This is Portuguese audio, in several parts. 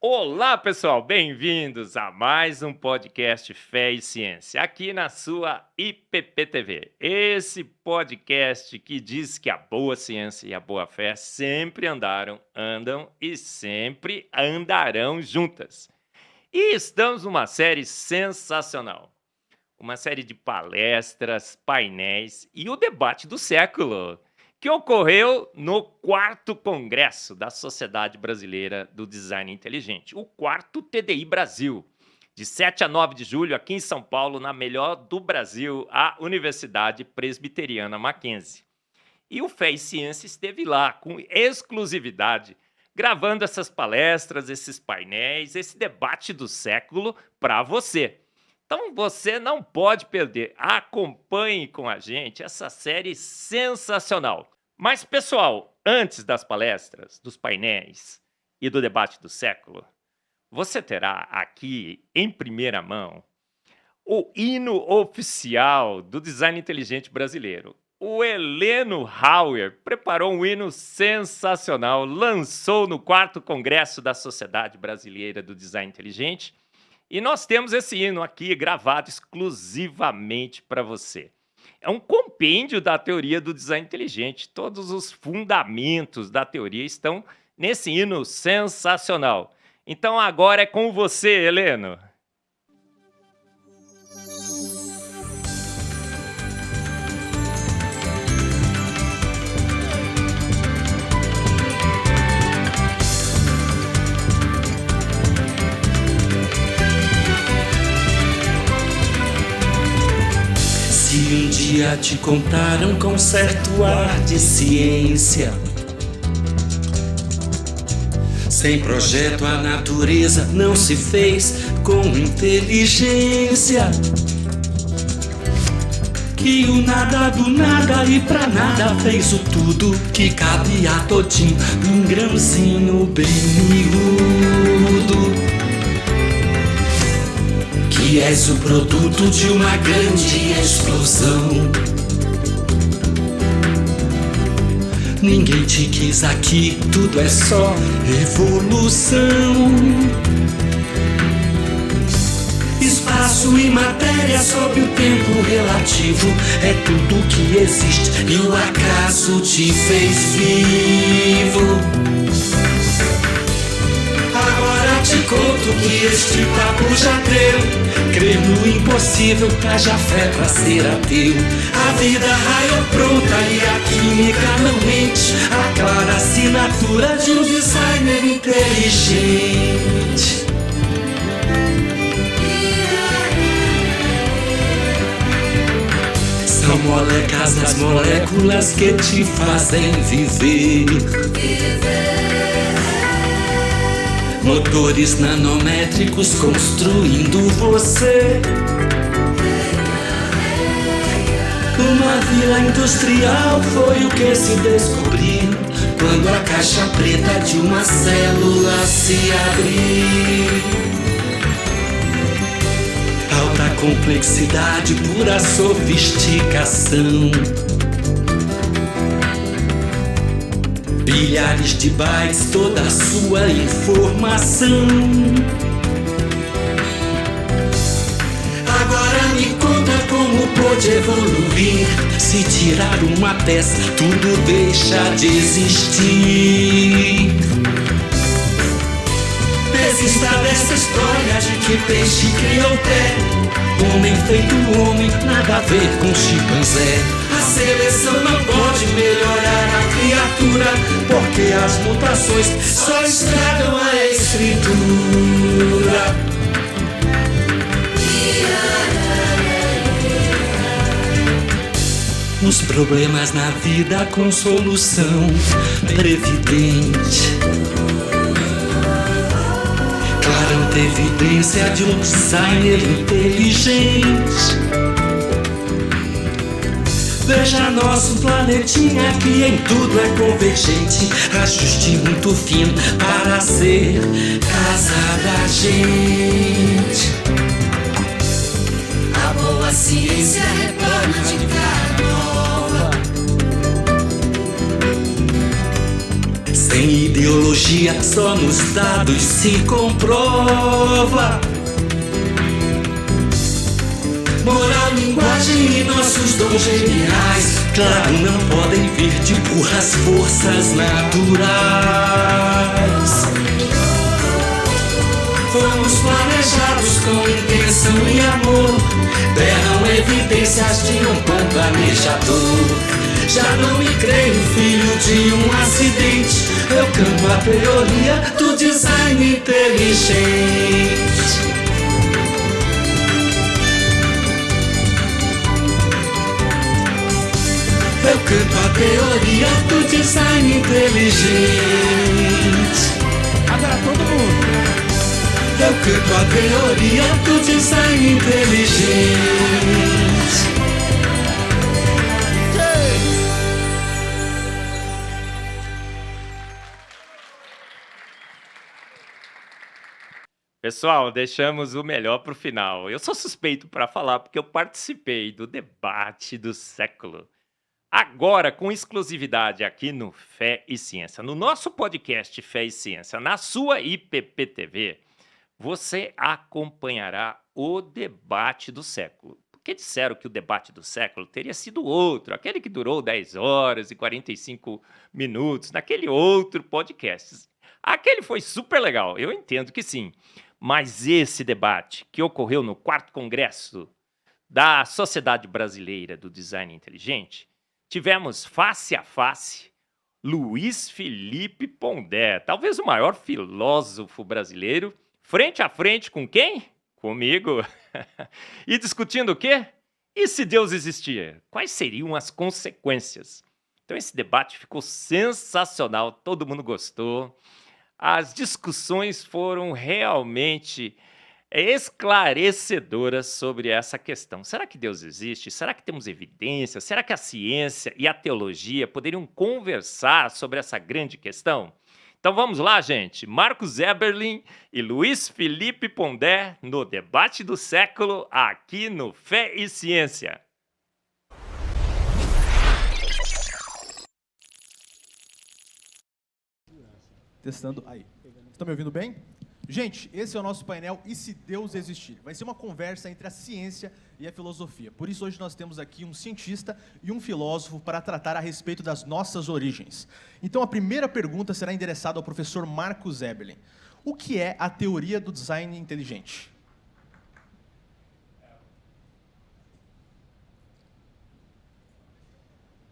Olá, pessoal, bem-vindos a mais um podcast Fé e Ciência, aqui na sua IPP-TV. Esse podcast que diz que a boa ciência e a boa fé sempre andaram, andam e sempre andarão juntas. E estamos numa série sensacional, uma série de palestras, painéis e o debate do século, que ocorreu no 4º Congresso da Sociedade Brasileira do Design Inteligente, o 4º TDI Brasil, de 7 a 9 de julho, aqui em São Paulo, na melhor do Brasil, a Universidade Presbiteriana Mackenzie. E o Fé e Ciência esteve lá, com exclusividade, gravando essas palestras, esses painéis, esse debate do século para você. Então você não pode perder, acompanhe com a gente essa série sensacional. Mas, pessoal, antes das palestras, dos painéis e do debate do século, você terá aqui, em primeira mão, o hino oficial do design inteligente brasileiro. O Heleno Hauer preparou um hino sensacional, lançou no 4º Congresso da Sociedade Brasileira do Design Inteligente, e nós temos esse hino aqui gravado exclusivamente para você. É um compêndio da teoria do design inteligente. Todos os fundamentos da teoria estão nesse hino sensacional. Então agora é com você, Heleno. Se um dia te contaram com certo ar de ciência, sem projeto a natureza não se fez com inteligência, que o nada do nada e pra nada fez o tudo que cabe a todinho num grãozinho bem miúdo, que és o produto de uma grande explosão. Ninguém te quis aqui, tudo é só evolução. Espaço e matéria sob o tempo relativo é tudo que existe e o acaso te fez vivo. Agora te conto que este papo já deu. Crer no impossível, haja fé pra ser ateu. A vida raiou pronta e a química não mente. A clara assinatura de um designer inteligente. São molecas das moléculas que te fazem viver. Motores nanométricos construindo você. Uma vila industrial foi o que se descobriu quando a caixa preta de uma célula se abriu. Alta complexidade, pura sofisticação. Bilhares de bytes, toda a sua informação. Agora me conta como pôde evoluir. Se tirar uma peça, tudo deixa de existir. Desista dessa história de que peixe criou pé. Homem feito homem, nada a ver com chimpanzé. A seleção não pode melhorar a criatura, porque as mutações só estragam a escritura. Os problemas na vida com solução previdente. Claramente evidência de um designer inteligente. Veja nosso planetinha que em tudo é convergente. Ajuste muito fino para ser casa da gente. A boa ciência retorna de cara nova. tem ideologia, só nos dados se comprova. Moral, linguagem e nossos dons geniais, claro, não podem vir de burras forças naturais. Fomos planejados com intenção e amor, berram evidências de um bom planejador. Já não me creio filho de um acidente, eu canto a teoria do design inteligente. Eu canto a teoria do design inteligente. Agora todo mundo. Eu canto a teoria do design inteligente. Pessoal, deixamos o melhor para o final. Eu sou suspeito para falar porque eu participei do debate do século. Agora, com exclusividade aqui no Fé e Ciência, no nosso podcast Fé e Ciência, na sua IPPTV, você acompanhará o debate do século. Porque disseram que o debate do século teria sido outro, aquele que durou 10 horas e 45 minutos, naquele outro podcast. Aquele foi super legal, eu entendo que sim. Mas esse debate, que ocorreu no 4º Congresso da Sociedade Brasileira do Design Inteligente, tivemos face a face Luiz Felipe Pondé, talvez o maior filósofo brasileiro, frente a frente com quem? Comigo. E discutindo o quê? E se Deus existia? Quais seriam as consequências? Então esse debate ficou sensacional, todo mundo gostou. As discussões foram realmente esclarecedoras sobre essa questão. Será que Deus existe? Será que temos evidências? Será que a ciência e a teologia poderiam conversar sobre essa grande questão? Então vamos lá, gente. Marcos Eberlin e Luiz Felipe Pondé no debate do século aqui no Fé e Ciência. Testando. Aí. Estão me ouvindo bem? Gente, esse é o nosso painel E se Deus existir? Vai ser uma conversa entre a ciência e a filosofia. Por isso, hoje nós temos aqui um cientista e um filósofo para tratar a respeito das nossas origens. Então, a primeira pergunta será endereçada ao professor Marcos Eberlin. O que é a teoria do design inteligente?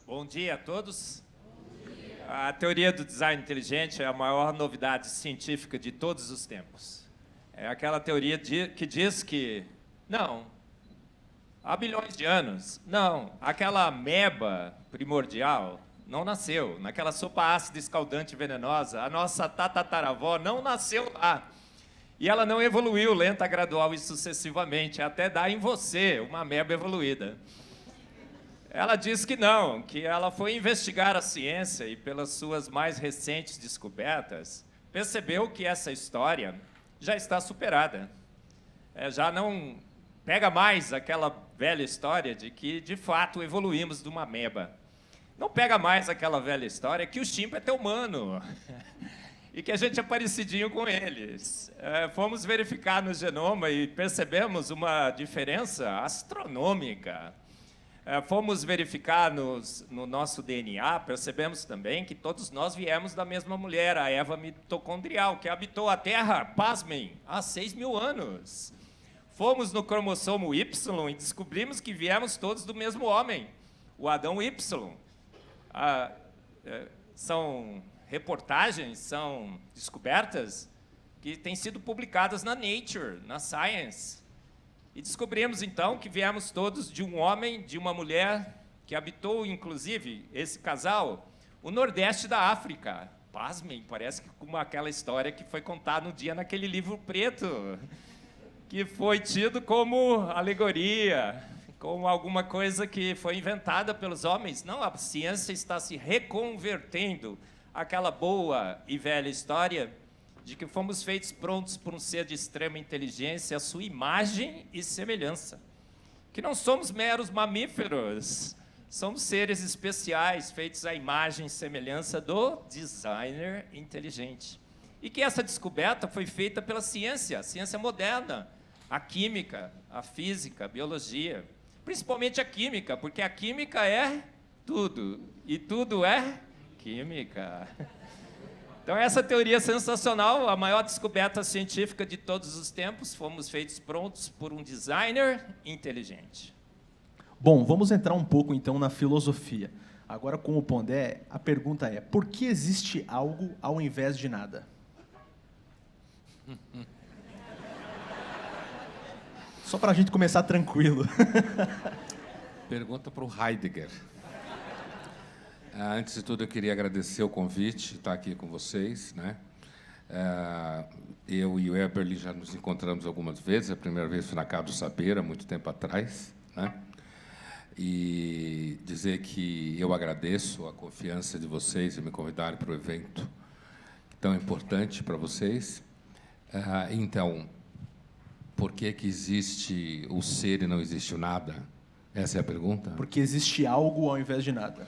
Bom dia a todos. A teoria do design inteligente é a maior novidade científica de todos os tempos. É aquela teoria que diz que, não, há bilhões de anos, não, aquela ameba primordial não nasceu. Naquela sopa ácida, escaldante e venenosa, a nossa tataravó não nasceu lá. E ela não evoluiu lenta, gradual e sucessivamente, até dar em você uma ameba evoluída. Ela diz que não, que ela foi investigar a ciência e, pelas suas mais recentes descobertas, percebeu que essa história já está superada. Já não pega mais aquela velha história de que, de fato, evoluímos de uma ameba. Não pega mais aquela velha história que o chimpa é teu humano e que a gente é parecidinho com eles. Fomos verificar no genoma e percebemos uma diferença astronômica. Fomos verificar no nosso DNA, percebemos também que todos nós viemos da mesma mulher, a Eva mitocondrial, que habitou a Terra, pasmem, há 6.000 anos. Fomos no cromossomo Y e descobrimos que viemos todos do mesmo homem, o Adão Y. São reportagens, são descobertas que têm sido publicadas na Nature, na Science. E descobrimos, então, que viemos todos de um homem, de uma mulher, que habitou, inclusive, esse casal, o Nordeste da África. Pasmem, parece que como aquela história que foi contada um dia naquele livro preto, que foi tido como alegoria, como alguma coisa que foi inventada pelos homens. Não, a ciência está se reconvertendo àquela boa e velha história de que fomos feitos prontos por um ser de extrema inteligência, a sua imagem e semelhança. Que não somos meros mamíferos, Somos seres especiais, feitos à imagem e semelhança do designer inteligente. E que essa descoberta foi feita pela ciência, a ciência moderna, a química, a física, a biologia. Principalmente a química, porque a química é tudo, e tudo é química. Então, essa teoria é sensacional, a maior descoberta científica de todos os tempos, fomos feitos prontos por um designer inteligente. Bom, vamos entrar um pouco, então, na filosofia. Agora, com o Pondé, a pergunta é, por que existe algo ao invés de nada? Só para a gente começar tranquilo. Pergunta para o Heidegger. Antes de tudo, eu queria agradecer o convite, estar aqui com vocês, né? Eu e o Eberle já nos encontramos algumas vezes. A primeira vez foi na Casa do Saber, há muito tempo atrás, né? E dizer que eu agradeço a confiança de vocês em me convidarem para o evento tão importante para vocês. Então, por que existe o ser e não existe o nada? Essa é a pergunta? Porque existe algo ao invés de nada.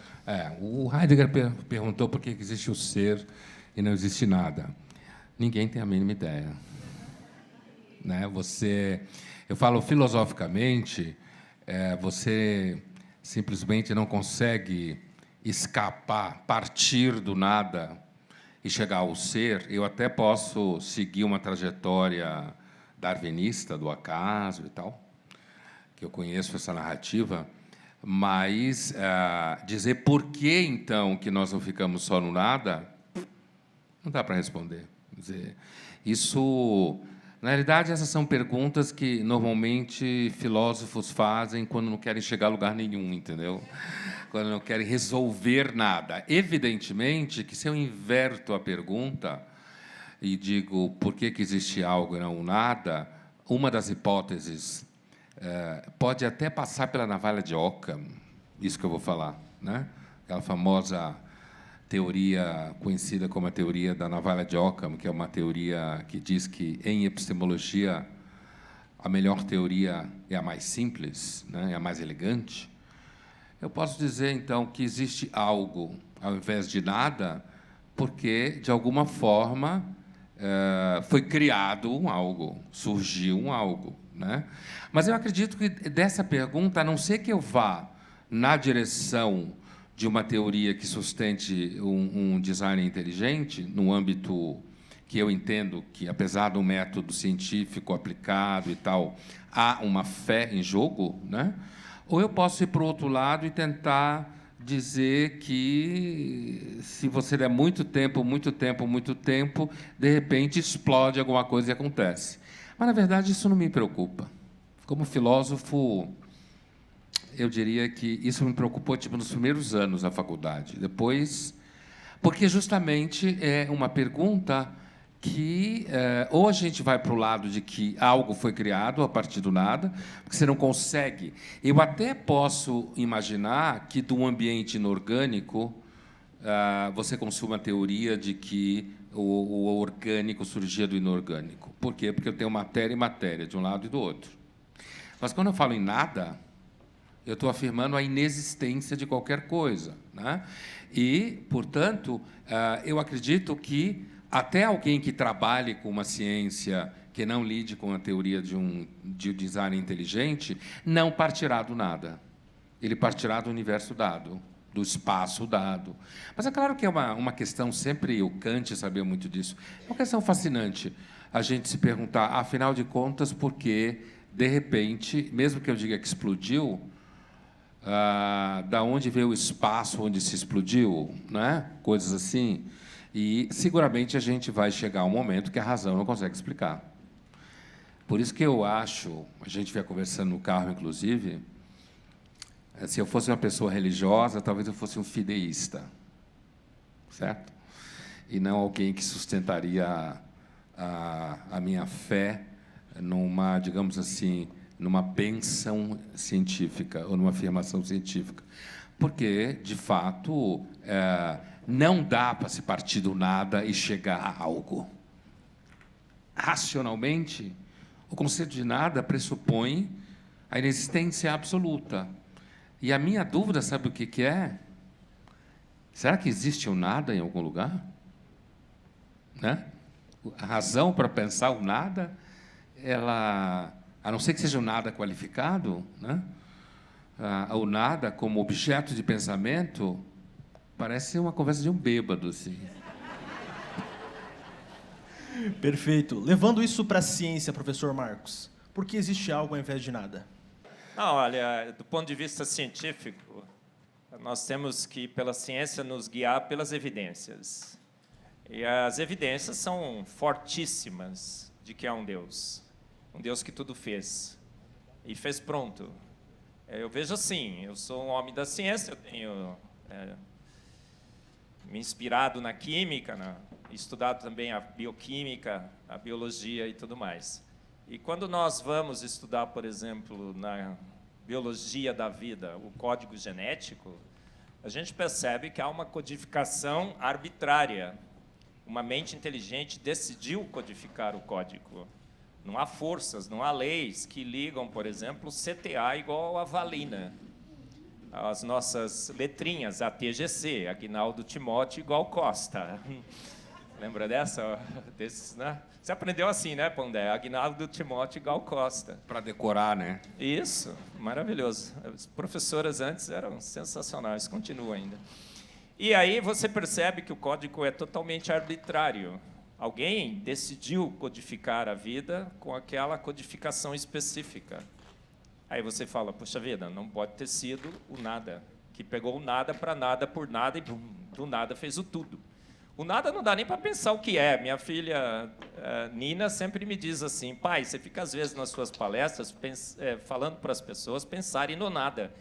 O Heidegger perguntou por que existe o ser e não existe nada. Ninguém tem a mínima ideia. Né? Eu falo filosoficamente, você simplesmente não consegue escapar, partir do nada e chegar ao ser. Eu até posso seguir uma trajetória darwinista do acaso e tal, que eu conheço essa narrativa, mas dizer por que, então, que nós não ficamos só no nada, não dá para responder. Quer dizer, isso, na realidade, essas são perguntas que, normalmente, filósofos fazem quando não querem chegar a lugar nenhum, entendeu? Quando não querem resolver nada. Evidentemente que, se eu inverto a pergunta e digo por que existe algo e não nada, uma das hipóteses pode até passar pela navalha de Occam, isso que eu vou falar, né? Aquela famosa teoria conhecida como a teoria da navalha de Occam, que é uma teoria que diz que, em epistemologia, a melhor teoria é a mais simples, né? É a mais elegante. Eu posso dizer, então, que existe algo ao invés de nada, porque, de alguma forma, foi criado um algo, surgiu um algo, né? Mas eu acredito que, dessa pergunta, a não ser que eu vá na direção de uma teoria que sustente um design inteligente, no âmbito que eu entendo que, apesar do método científico aplicado e tal, há uma fé em jogo, né? Ou eu posso ir para o outro lado e tentar dizer que, se você der muito tempo, de repente explode alguma coisa e acontece. Mas, na verdade, isso não me preocupa. Como filósofo, eu diria que isso me preocupou nos primeiros anos da faculdade. Depois, porque justamente é uma pergunta que ou a gente vai para o lado de que algo foi criado a partir do nada, porque você não consegue. Eu até posso imaginar que, de um ambiente inorgânico, você consuma a teoria de que o orgânico surgia do inorgânico. Por quê? Porque eu tenho matéria e matéria, de um lado e do outro. Mas, quando eu falo em nada, eu estou afirmando a inexistência de qualquer coisa, né? E, portanto, eu acredito que até alguém que trabalhe com uma ciência que não lide com a teoria de um design inteligente não partirá do nada. Ele partirá do universo dado, do espaço dado. Mas é claro que é uma questão, sempre o Kant sabia muito disso, é uma questão fascinante a gente se perguntar, afinal de contas, por que, de repente, mesmo que eu diga que explodiu, da onde veio o espaço onde se explodiu, né? Coisas assim. E, seguramente, a gente vai chegar a um momento que a razão não consegue explicar. Por isso que eu acho, a gente vai conversando no carro, inclusive, se eu fosse uma pessoa religiosa, talvez eu fosse um fideísta, certo? E não alguém que sustentaria a minha fé numa, digamos assim, numa bênção científica ou numa afirmação científica. Porque, de fato, não dá para se partir do nada e chegar a algo. Racionalmente, o conceito de nada pressupõe a inexistência absoluta. E a minha dúvida, sabe o que é? Será que existe o nada em algum lugar? Né? A razão para pensar o nada, ela, a não ser que seja um nada qualificado, né? O nada como objeto de pensamento parece uma conversa de um bêbado, assim. Perfeito. Levando isso para a ciência, professor Marcos, por que existe algo ao invés de nada? Não, olha, do ponto de vista científico, nós temos que, pela ciência, nos guiar pelas evidências. E as evidências são fortíssimas de que há um Deus que tudo fez, e fez pronto. Eu vejo assim, eu sou um homem da ciência, eu tenho me inspirado na química, estudado também a bioquímica, a biologia e tudo mais. E quando nós vamos estudar, por exemplo, na biologia da vida, o código genético, a gente percebe que há uma codificação arbitrária. Uma mente inteligente decidiu codificar o código. Não há forças, não há leis que ligam, por exemplo, o CTA igual a valina. As nossas letrinhas, ATGC, Aguinaldo Timóteo igual Costa. Lembra dessa? Desses, né? Você aprendeu assim, né, Pondé? Aguinaldo Timóteo igual Costa. Para decorar, né? Isso, maravilhoso. As professoras antes eram sensacionais, continuam ainda. E aí você percebe que o código é totalmente arbitrário. Alguém decidiu codificar a vida com aquela codificação específica. Aí você fala, puxa vida, não pode ter sido o nada, que pegou o nada para nada por nada e do nada fez o tudo. O nada não dá nem para pensar o que é. Minha filha Nina sempre me diz assim, pai, você fica às vezes nas suas palestras falando para as pessoas pensarem no nada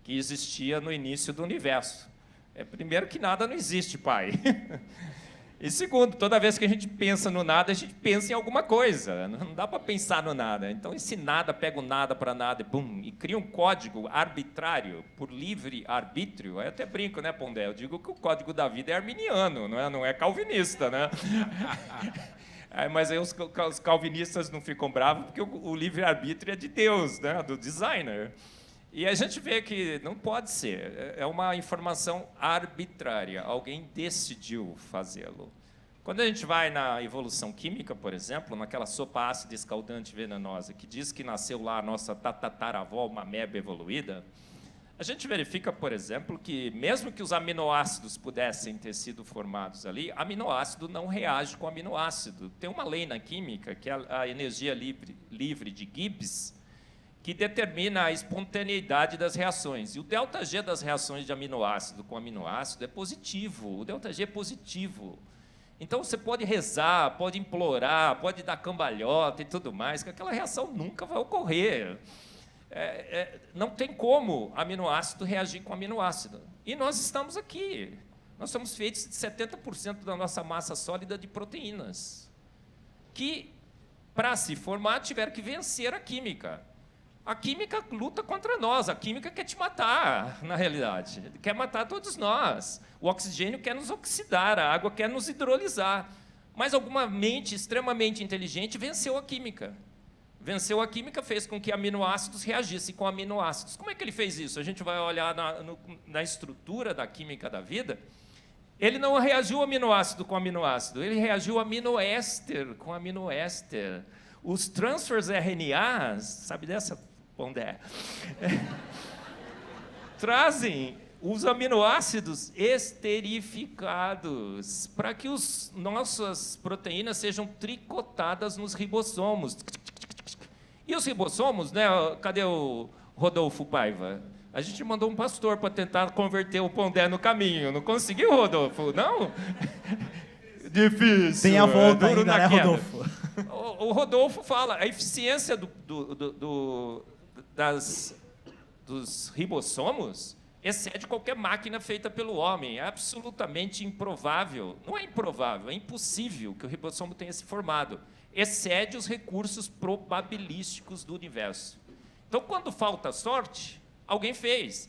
que existia no início do universo. Primeiro que nada não existe, pai. E segundo, toda vez que a gente pensa no nada, a gente pensa em alguma coisa. Não dá para pensar no nada. Então, esse nada pega o nada para nada e cria um código arbitrário, por livre arbítrio. Eu até brinco, né, Pondé? Eu digo que o código da vida é arminiano, não é calvinista, né? Mas aí os calvinistas não ficam bravos porque o livre-arbítrio é de Deus, né, do designer. E a gente vê que não pode ser, é uma informação arbitrária, alguém decidiu fazê-lo. Quando a gente vai na evolução química, por exemplo, naquela sopa ácida escaldante venenosa, que diz que nasceu lá a nossa tataravó, uma ameba evoluída, a gente verifica, por exemplo, que mesmo que os aminoácidos pudessem ter sido formados ali, aminoácido não reage com aminoácido. Tem uma lei na química, que é a energia livre de Gibbs, que determina a espontaneidade das reações. E o ΔG das reações de aminoácido com aminoácido é positivo. O ΔG é positivo. Então, você pode rezar, pode implorar, pode dar cambalhota e tudo mais, que aquela reação nunca vai ocorrer. Não tem como aminoácido reagir com aminoácido. E nós estamos aqui. Nós somos feitos de 70% da nossa massa sólida de proteínas, que, para se formar, tiveram que vencer a química. A química luta contra nós, a química quer te matar, na realidade. Quer matar todos nós. O oxigênio quer nos oxidar, a água quer nos hidrolisar. Mas alguma mente extremamente inteligente venceu a química. Venceu a química, fez com que aminoácidos reagissem com aminoácidos. Como é que ele fez isso? A gente vai olhar na estrutura da química da vida. Ele não reagiu aminoácido com aminoácido, ele reagiu aminoéster com aminoéster. Os transfers RNAs, sabe dessa, Pondé? Trazem os aminoácidos esterificados para que as nossas proteínas sejam tricotadas nos ribossomos. E os ribossomos, né? Cadê o Rodolfo Paiva? A gente mandou um pastor para tentar converter o Pondé no caminho. Não conseguiu, Rodolfo? Não? Difícil. Tem a volta ainda, né, Rodolfo? O Rodolfo fala, a eficiência dos ribossomos excede qualquer máquina feita pelo homem. É absolutamente improvável. Não é improvável, é impossível que o ribossomo tenha se formado. Excede os recursos probabilísticos do universo. Então, quando falta sorte, alguém fez.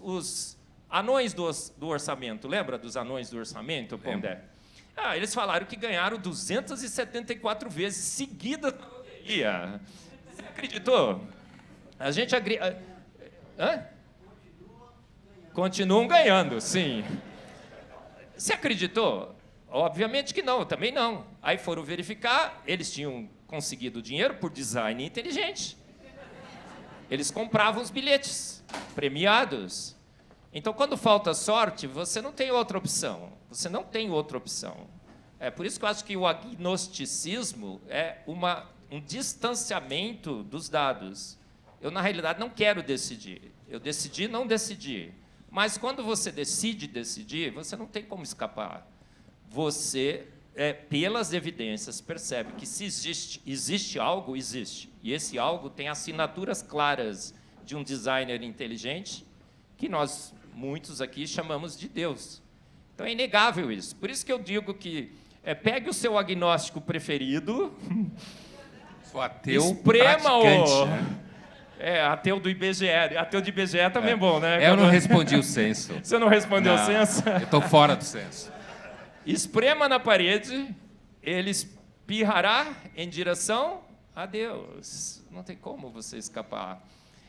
Os anões do orçamento, lembra dos anões do orçamento, Pondé? Eles falaram que ganharam 274 vezes seguidas na loteria. Você acreditou? A gente... Hã? Continuam ganhando, sim. Você acreditou? Obviamente que não, eu também não. Aí foram verificar, eles tinham conseguido dinheiro por design inteligente. Eles compravam os bilhetes premiados. Então, quando falta sorte, você não tem outra opção. Você não tem outra opção. É por isso que eu acho que o agnosticismo é um distanciamento dos dados. Eu, na realidade, não quero decidir. Eu decidi não decidir. Mas, quando você decide decidir, você não tem como escapar. Você, pelas evidências, percebe que se existe algo, existe. E esse algo tem assinaturas claras de um designer inteligente, que nós, muitos aqui, chamamos de Deus. Então, é inegável isso. Por isso que eu digo que pegue o seu agnóstico preferido, Sou ateu esprema-o. praticante, né? Ateu do IBGE. Ateu de IBGE também é bom, né? Eu não respondi o censo. Você não respondeu o censo? Eu estou fora do censo. Esprema na parede, ele espirrará em direção a Deus. Não tem como você escapar.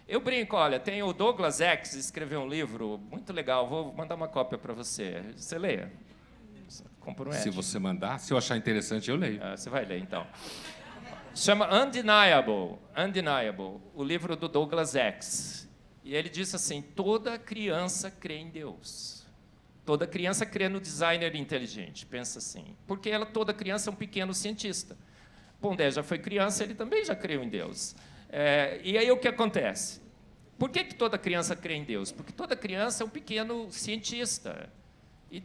Eu brinco, olha, tem o Douglas X, escreveu um livro muito legal, vou mandar uma cópia para você. Você lê? Compromete. Se você mandar, se eu achar interessante, eu leio. Você vai ler, então. Chama Undeniable, o livro do Douglas X. E ele disse assim, toda criança crê em Deus. Toda criança crê no designer inteligente, pensa assim. Porque toda criança é um pequeno cientista. Pondé já foi criança, ele também já creu em Deus. E aí o que acontece? Por que toda criança crê em Deus? Porque toda criança é um pequeno cientista. E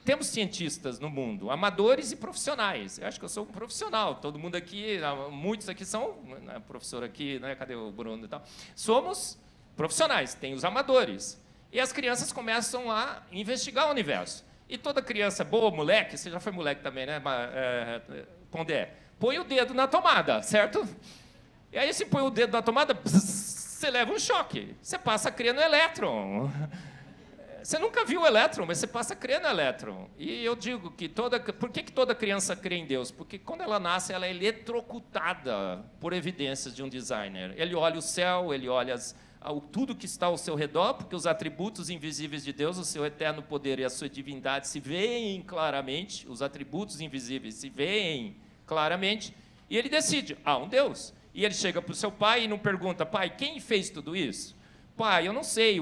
temos cientistas no mundo, amadores e profissionais. Eu acho que eu sou um profissional. Todo mundo aqui, muitos aqui são, né, professor aqui, né, cadê o Bruno e tal? Somos profissionais, tem os amadores. E as crianças começam a investigar o universo. E toda criança boa, moleque, você já foi moleque também, né, Pondé? Põe o dedo na tomada, certo? E aí, se põe o dedo na tomada, você leva um choque. Você passa a crer no elétron. Você nunca viu o elétron, mas você passa a crer no elétron. E eu digo que por que toda criança crê em Deus? Porque quando ela nasce, ela é eletrocutada por evidências de um designer. Ele olha o céu, ele olha tudo que está ao seu redor, porque os atributos invisíveis de Deus, o seu eterno poder e a sua divindade se veem claramente, os atributos invisíveis se veem claramente, e ele decide, um Deus. E ele chega para o seu pai e não pergunta, pai, quem fez tudo isso? Pai, eu não sei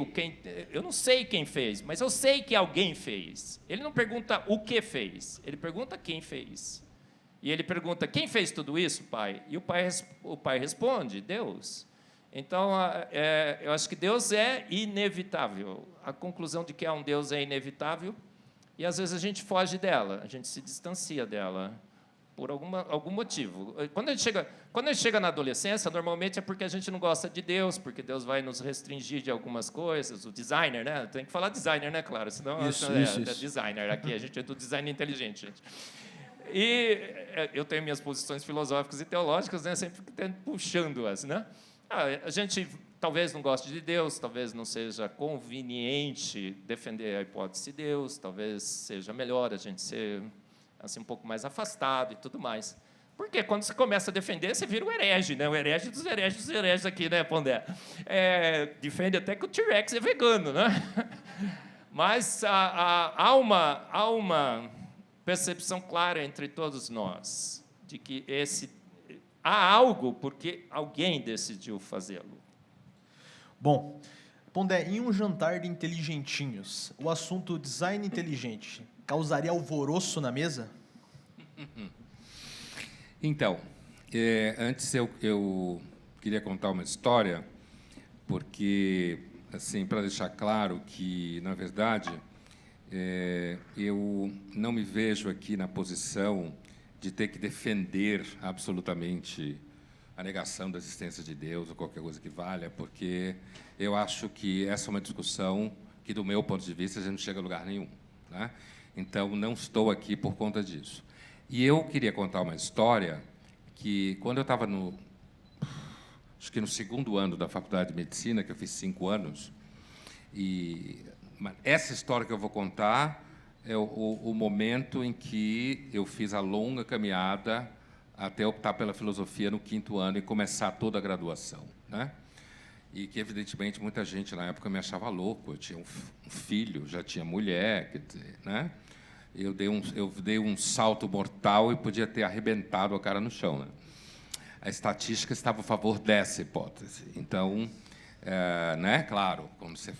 quem fez, mas eu sei que alguém fez. Ele não pergunta o que fez, ele pergunta quem fez. E ele pergunta, quem fez tudo isso, pai? E o pai responde, Deus. Então, eu acho que Deus é inevitável. A conclusão de que há um Deus é inevitável, e às vezes a gente foge dela, a gente se distancia dela, por algum motivo. Quando a gente chega na adolescência, normalmente é porque a gente não gosta de Deus, porque Deus vai nos restringir de algumas coisas. O designer, né? Tem que falar designer, né, claro? Senão isso. Designer. Aqui a gente é do design inteligente, gente. E eu tenho minhas posições filosóficas e teológicas, né? Sempre puxando-as, né? A gente talvez não goste de Deus, talvez não seja conveniente defender a hipótese de Deus, talvez seja melhor a gente ser assim, um pouco mais afastado e tudo mais. Porque quando você começa a defender, você vira o herege, né? O herege dos hereges aqui, né, Pondé? Defende até que o T-Rex é vegano, né? Mas há uma percepção clara entre todos nós de que há algo porque alguém decidiu fazê-lo. Bom, Pondé, em um jantar de inteligentinhos, o assunto design inteligente causaria alvoroço na mesa? Então, antes eu queria contar uma história, porque, assim, para deixar claro que, na verdade, eu não me vejo aqui na posição de ter que defender absolutamente a negação da existência de Deus ou qualquer coisa que valha, porque eu acho que essa é uma discussão que, do meu ponto de vista, a gente não chega a lugar nenhum, né? Então, não estou aqui por conta disso. E eu queria contar uma história que, quando eu estava acho que no segundo ano da Faculdade de Medicina, que eu fiz 5 anos, e essa história que eu vou contar é o momento em que eu fiz a longa caminhada até optar pela filosofia no 5º ano e começar toda a graduação, né? e que, evidentemente, muita gente na época me achava louco. Eu tinha um filho, já tinha mulher, quer dizer, né? Eu dei um salto mortal e podia ter arrebentado a cara no chão, né? A estatística estava a favor dessa hipótese. Então, né, claro, quando você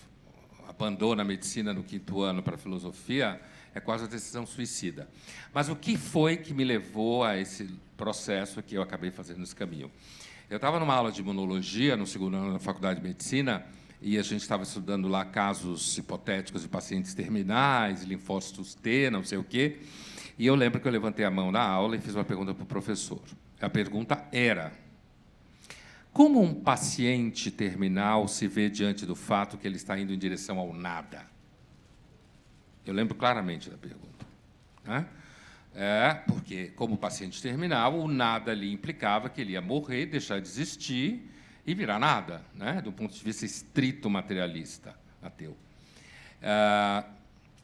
abandona a medicina no 5º ano para a filosofia, é quase a decisão suicida. Mas o que foi que me levou a esse processo que eu acabei fazendo esse caminho? Eu estava numa aula de imunologia, no 2º ano da Faculdade de Medicina, e a gente estava estudando lá casos hipotéticos de pacientes terminais, linfócitos T, não sei o quê. E eu lembro que eu levantei a mão na aula e fiz uma pergunta para o professor. A pergunta era: como um paciente terminal se vê diante do fato que ele está indo em direção ao nada? Eu lembro claramente da pergunta, né? Porque, como paciente terminal, o nada ali implicava que ele ia morrer, deixar de existir e virar nada, né? Do ponto de vista estrito materialista, ateu.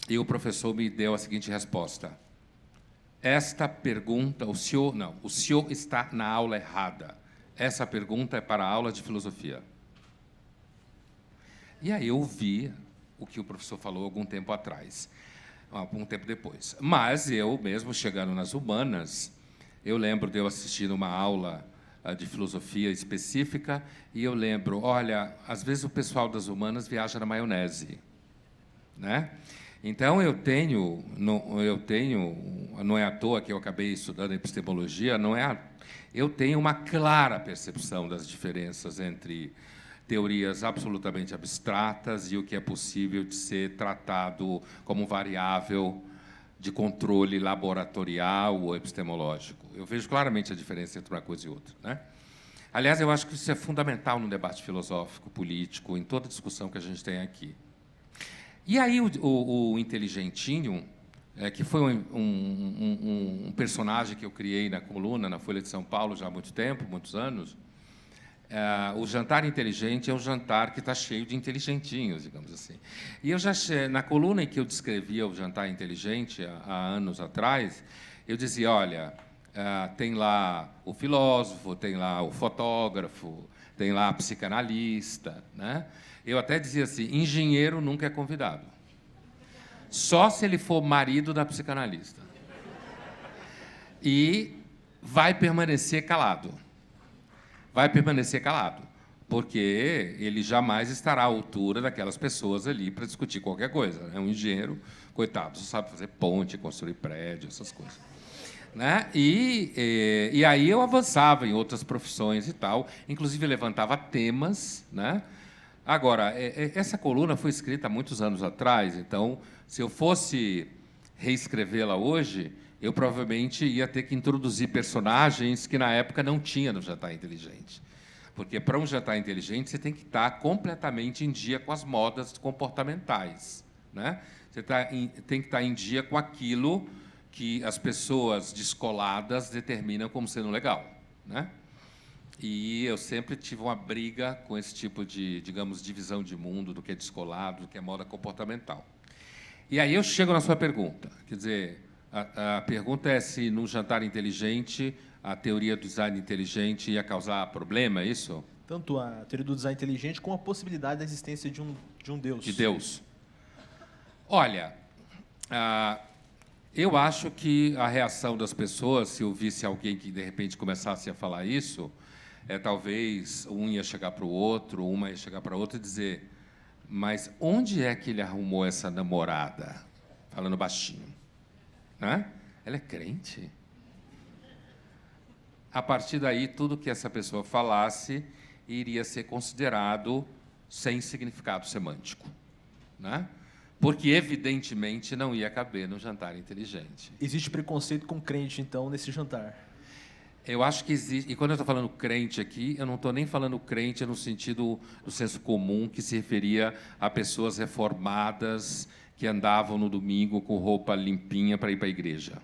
E o professor me deu a seguinte resposta: esta pergunta, o senhor está na aula errada. Essa pergunta é para a aula de filosofia. E aí eu vi o que o professor falou algum tempo atrás, algum tempo depois. Mas eu, mesmo chegando nas humanas, eu lembro de eu assistir uma aula de filosofia específica, e eu lembro, olha, às vezes o pessoal das humanas viaja na maionese, né? Então, não é à toa que eu acabei estudando epistemologia, eu tenho uma clara percepção das diferenças entre teorias absolutamente abstratas e o que é possível de ser tratado como variável de controle laboratorial ou epistemológico. Eu vejo claramente a diferença entre uma coisa e outra, né? Aliás, eu acho que isso é fundamental no debate filosófico, político, em toda discussão que a gente tem aqui. E aí o Inteligentinho, que foi um personagem que eu criei na coluna, na Folha de São Paulo, já há muito tempo, muitos anos. O jantar inteligente é um jantar que está cheio de inteligentinhos, digamos assim. E eu na coluna em que eu descrevia o jantar inteligente há anos atrás, eu dizia, olha, tem lá o filósofo, tem lá o fotógrafo, tem lá a psicanalista, né? Eu até dizia assim, engenheiro nunca é convidado. Só se ele for marido da psicanalista. E vai permanecer calado. Vai permanecer calado, porque ele jamais estará à altura daquelas pessoas ali para discutir qualquer coisa. É um engenheiro, coitado, só sabe fazer ponte, construir prédio, essas coisas. Né? E aí eu avançava em outras profissões e tal, inclusive levantava temas, né? Agora, essa coluna foi escrita há muitos anos atrás, então, se eu fosse reescrevê-la hoje, eu provavelmente ia ter que introduzir personagens que, na época, não tinha no Jantar Inteligente. Porque, para um jantar inteligente, você tem que estar completamente em dia com as modas comportamentais, né? Você tem que estar em dia com aquilo que as pessoas descoladas determinam como sendo legal, né? E eu sempre tive uma briga com esse tipo de, digamos, divisão de mundo, do que é descolado, do que é moda comportamental. E aí eu chego na sua pergunta. Quer dizer, a pergunta é se, num jantar inteligente, a teoria do design inteligente ia causar problema, é isso? Tanto a teoria do design inteligente como a possibilidade da existência de um Deus. De Deus. Olha, eu acho que a reação das pessoas, se eu visse alguém que, de repente, começasse a falar isso, talvez um ia chegar para o outro, uma ia chegar para a outra e dizer, mas onde é que ele arrumou essa namorada? Falando baixinho. Né? Ela é crente? A partir daí, tudo que essa pessoa falasse iria ser considerado sem significado semântico, né? Porque, evidentemente, não ia caber no jantar inteligente. Existe preconceito com crente, então, nesse jantar? Eu acho que existe. E quando eu estou falando crente aqui, eu não estou nem falando crente no sentido do senso comum, que se referia a pessoas reformadas que andavam no domingo com roupa limpinha para ir para a igreja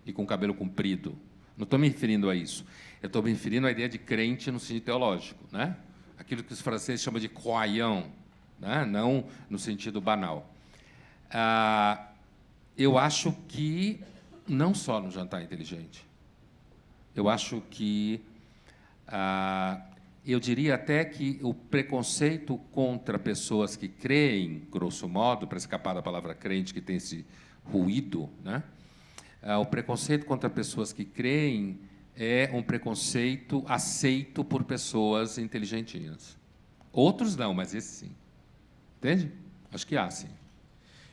e com cabelo comprido. Não estou me referindo a isso. Eu estou me referindo à ideia de crente no sentido teológico, né? Aquilo que os franceses chamam de croyant, né? Não no sentido banal. Eu acho que, não só no jantar inteligente, eu acho que eu diria até que o preconceito contra pessoas que creem, grosso modo, para escapar da palavra crente, que tem esse ruído, né? O preconceito contra pessoas que creem é um preconceito aceito por pessoas inteligentinhas. Outros não, mas esse sim. Entende? Acho que há, sim.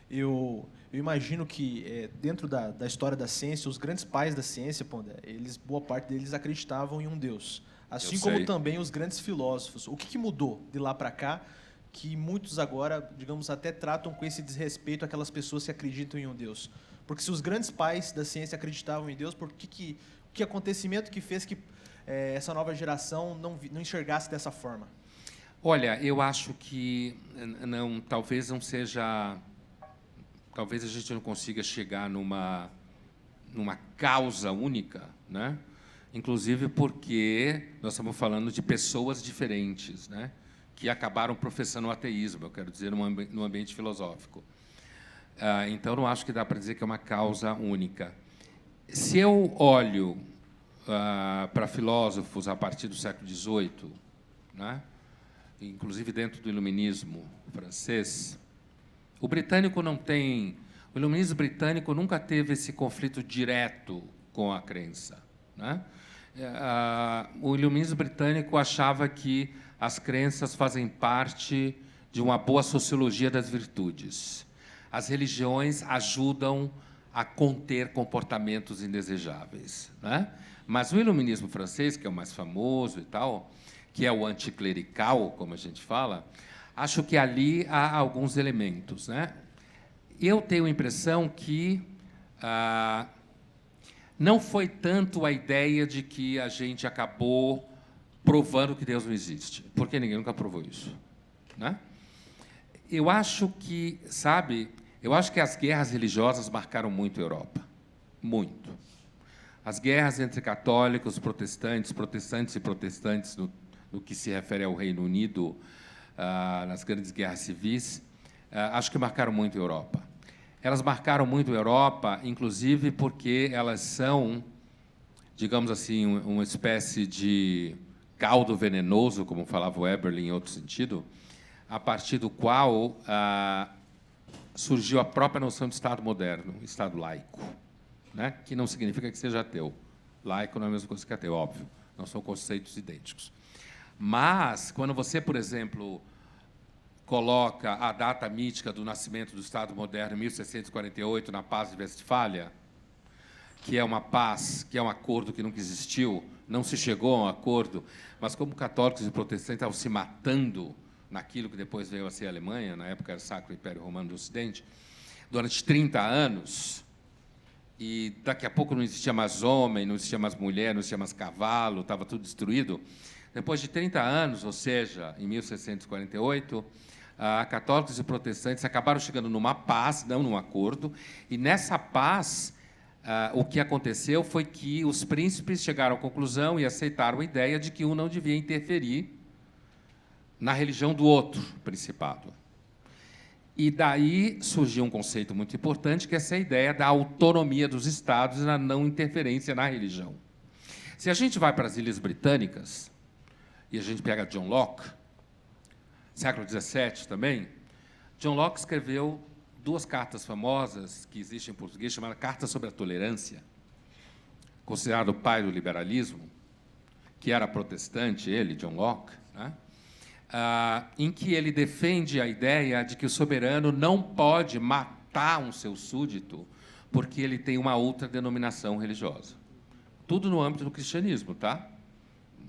Eu imagino que, dentro da história da ciência, os grandes pais da ciência, Pondé, boa parte deles acreditavam em um Deus. Assim como também os grandes filósofos. O que mudou de lá para cá, que muitos agora, digamos, até tratam com esse desrespeito aquelas pessoas que acreditam em um Deus? Porque se os grandes pais da ciência acreditavam em Deus, que acontecimento que fez que essa nova geração não enxergasse dessa forma? Olha, eu acho que talvez não seja... Talvez a gente não consiga chegar numa causa única, né? Inclusive porque nós estamos falando de pessoas diferentes, né? Que acabaram professando o ateísmo, eu quero dizer, no ambiente filosófico. Então, não acho que dá para dizer que é uma causa única. Se eu olho para filósofos a partir do século XVIII, né? Inclusive dentro do iluminismo francês, o iluminismo britânico nunca teve esse conflito direto com a crença, né? O iluminismo britânico achava que as crenças fazem parte de uma boa sociologia das virtudes. As religiões ajudam a conter comportamentos indesejáveis, né? Mas o iluminismo francês, que é o mais famoso e tal, que é o anticlerical, como a gente fala, acho que ali há alguns elementos, né? Eu tenho a impressão que não foi tanto a ideia de que a gente acabou provando que Deus não existe, porque ninguém nunca provou isso, né? Eu acho que as guerras religiosas marcaram muito a Europa, muito. As guerras entre católicos, protestantes e protestantes no que se refere ao Reino Unido, nas grandes guerras civis, acho que marcaram muito a Europa. Elas marcaram muito a Europa, inclusive porque elas são, digamos assim, uma espécie de caldo venenoso, como falava o Eberlin em outro sentido, a partir do qual surgiu a própria noção de Estado moderno, Estado laico, né? Que não significa que seja ateu. Laico não é a mesma coisa que ateu, óbvio. Não são conceitos idênticos. Mas, quando você, por exemplo, coloca a data mítica do nascimento do Estado moderno, 1648, na Paz de Westfália, que é uma paz, que é um acordo que nunca existiu, não se chegou a um acordo, mas como católicos e protestantes estavam se matando naquilo que depois veio a ser a Alemanha, na época era o Sacro Império Romano do Ocidente, durante 30 anos, e daqui a pouco não existia mais homem, não existia mais mulher, não existia mais cavalo, estava tudo destruído. Depois de 30 anos, ou seja, em 1648, católicos e protestantes acabaram chegando numa paz, não num acordo, e nessa paz, o que aconteceu foi que os príncipes chegaram à conclusão e aceitaram a ideia de que um não devia interferir na religião do outro principado. E daí surgiu um conceito muito importante, que é essa ideia da autonomia dos estados e da não interferência na religião. Se a gente vai para as Ilhas Britânicas, e a gente pega John Locke, século XVII também, John Locke escreveu 2 cartas famosas que existem em português, chamadas Carta sobre a Tolerância, considerado o pai do liberalismo, que era protestante, ele, John Locke, né? Em que ele defende a ideia de que o soberano não pode matar um seu súdito porque ele tem uma outra denominação religiosa. Tudo no âmbito do cristianismo, tá?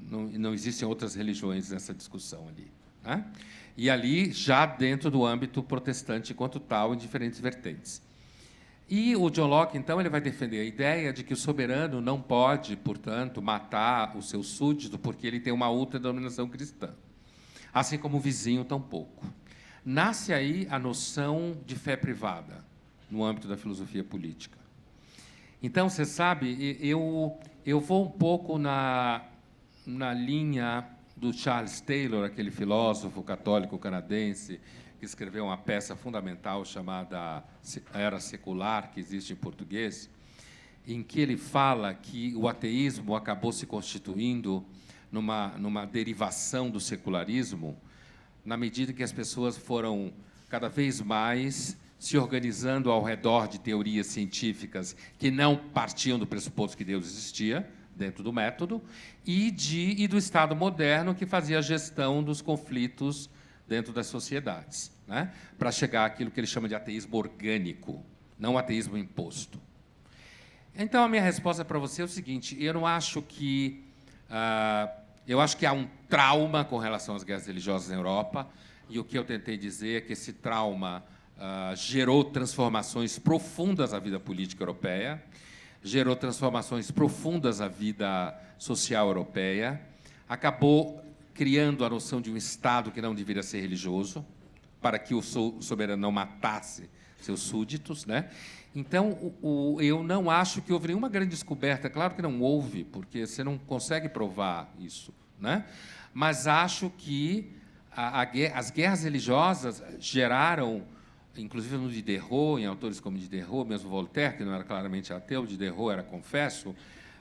Não existem outras religiões nessa discussão ali, né? E ali, já dentro do âmbito protestante enquanto tal, em diferentes vertentes. E o John Locke, então, ele vai defender a ideia de que o soberano não pode, portanto, matar o seu súdito porque ele tem uma outra denominação cristã. Assim como o vizinho, tampouco. Nasce aí a noção de fé privada, no âmbito da filosofia política. Então, você sabe, eu vou um pouco na linha do Charles Taylor, aquele filósofo católico canadense, que escreveu uma peça fundamental chamada Era Secular, que existe em português, em que ele fala que o ateísmo acabou se constituindo numa derivação do secularismo, na medida que as pessoas foram cada vez mais se organizando ao redor de teorias científicas que não partiam do pressuposto que Deus existia, dentro do método, e do Estado moderno, que fazia a gestão dos conflitos dentro das sociedades, né? Para chegar àquilo que ele chama de ateísmo orgânico, não ateísmo imposto. Então, a minha resposta para você é o seguinte: eu não acho que... eu acho que há um trauma com relação às guerras religiosas na Europa, e o que eu tentei dizer é que esse trauma gerou transformações profundas à vida política europeia, gerou transformações profundas à vida social europeia, acabou criando a noção de um Estado que não deveria ser religioso, para que o soberano não matasse seus súditos, né? Então, eu não acho que houve nenhuma grande descoberta. Claro que não houve, porque você não consegue provar isso, né? Mas acho que as guerras religiosas geraram, inclusive no Diderot, em autores como Diderot, mesmo Voltaire, que não era claramente ateu, Diderot era confesso,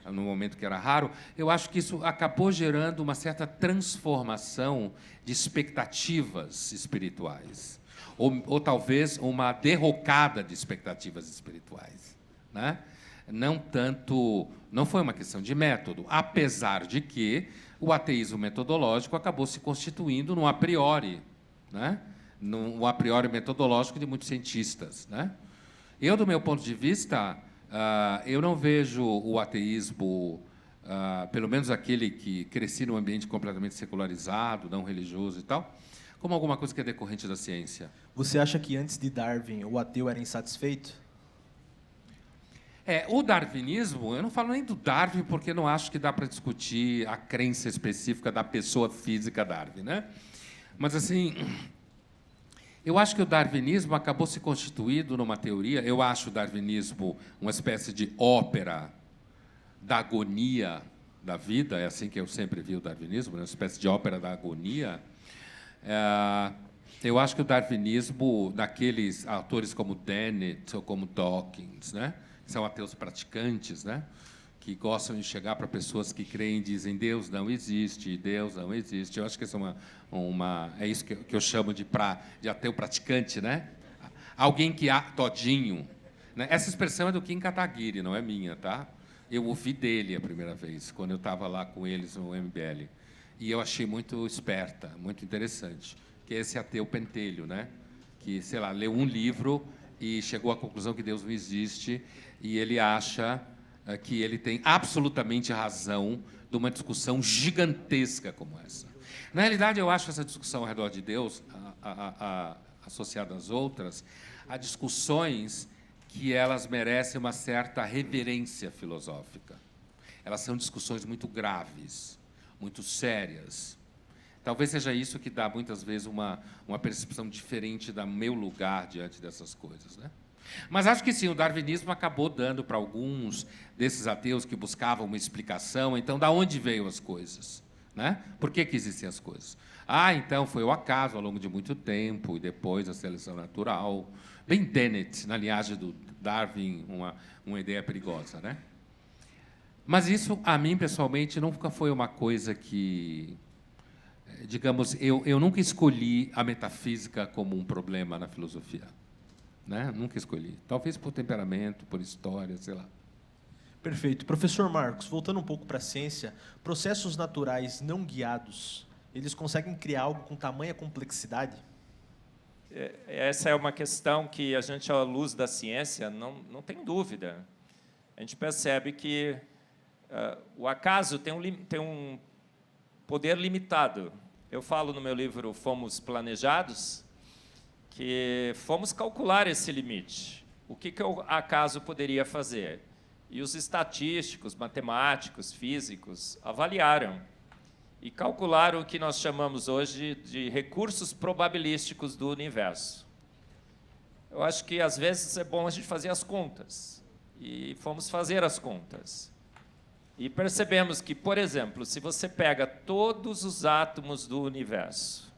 no momento que era raro, eu acho que isso acabou gerando uma certa transformação de expectativas espirituais, ou talvez uma derrocada de expectativas espirituais, né? Não foi uma questão de método, apesar de que o ateísmo metodológico acabou se constituindo num a priori, né? Num a priori metodológico de muitos cientistas, né? Eu, do meu ponto de vista, eu não vejo o ateísmo, pelo menos aquele que cresci num ambiente completamente secularizado, não religioso e tal, como alguma coisa que é decorrente da ciência. Você acha que antes de Darwin o ateu era insatisfeito? O darwinismo, eu não falo nem do Darwin, porque não acho que dá para discutir a crença específica da pessoa física Darwin, né? Mas, assim, eu acho que o darwinismo acabou se constituindo numa teoria. Eu acho o darwinismo uma espécie de ópera da agonia da vida, é assim que eu sempre vi o darwinismo, uma espécie de ópera da agonia. Eu acho que o darwinismo, daqueles autores como Dennett ou como Dawkins, né, que são ateus praticantes, né, que gostam de chegar para pessoas que creem e dizem Deus não existe, Deus não existe. Eu acho que isso é isso que eu chamo de ateu praticante, né? Alguém que há todinho, né? Essa expressão é do Kim Kataguiri, não é minha, tá? Eu ouvi dele a primeira vez, quando eu estava lá com eles no MBL. E eu achei muito esperta, muito interessante, que é esse ateu pentelho, né? Que, sei lá, leu um livro e chegou à conclusão que Deus não existe, e ele acha que ele tem absolutamente razão de uma discussão gigantesca como essa. Na realidade, eu acho essa discussão ao redor de Deus, associada às outras, a discussões que elas merecem uma certa reverência filosófica. Elas são discussões muito graves, muito sérias. Talvez seja isso que dá, muitas vezes, uma percepção diferente do meu lugar diante dessas coisas, né? Mas acho que sim, o darwinismo acabou dando para alguns desses ateus que buscavam uma explicação. Então, da onde veio as coisas, né? Por que existem as coisas? Então foi o acaso ao longo de muito tempo, e depois a seleção natural. Bem Dennett, na linhagem do Darwin, uma ideia perigosa, né? Mas isso, a mim, pessoalmente, nunca foi uma coisa que... Digamos, eu nunca escolhi a metafísica como um problema na filosofia, né? Nunca escolhi. Talvez por temperamento, por história, sei lá. Perfeito. Professor Marcos, voltando um pouco para a ciência, processos naturais não guiados, eles conseguem criar algo com tamanha complexidade? Essa é uma questão que a gente, à luz da ciência, não tem dúvida. A gente percebe que o acaso tem um poder limitado. Eu falo no meu livro Fomos Planejados, que fomos calcular esse limite. O que o acaso poderia fazer? E os estatísticos, matemáticos, físicos avaliaram e calcularam o que nós chamamos hoje de recursos probabilísticos do universo. Eu acho que, às vezes, é bom a gente fazer as contas. E fomos fazer as contas. E percebemos que, por exemplo, se você pega todos os átomos do universo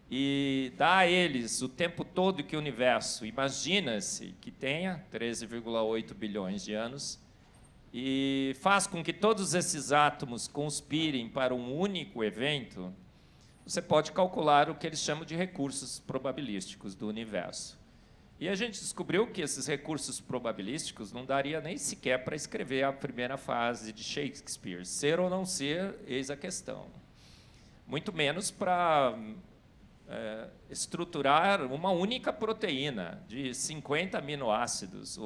e dá a eles o tempo todo que o universo, imagina-se que tenha 13,8 bilhões de anos, e faz com que todos esses átomos conspirem para um único evento, você pode calcular o que eles chamam de recursos probabilísticos do universo. E a gente descobriu que esses recursos probabilísticos não daria nem sequer para escrever a primeira fase de Shakespeare. Ser ou não ser, eis a questão. Muito menos para estruturar uma única proteína de 50 aminoácidos.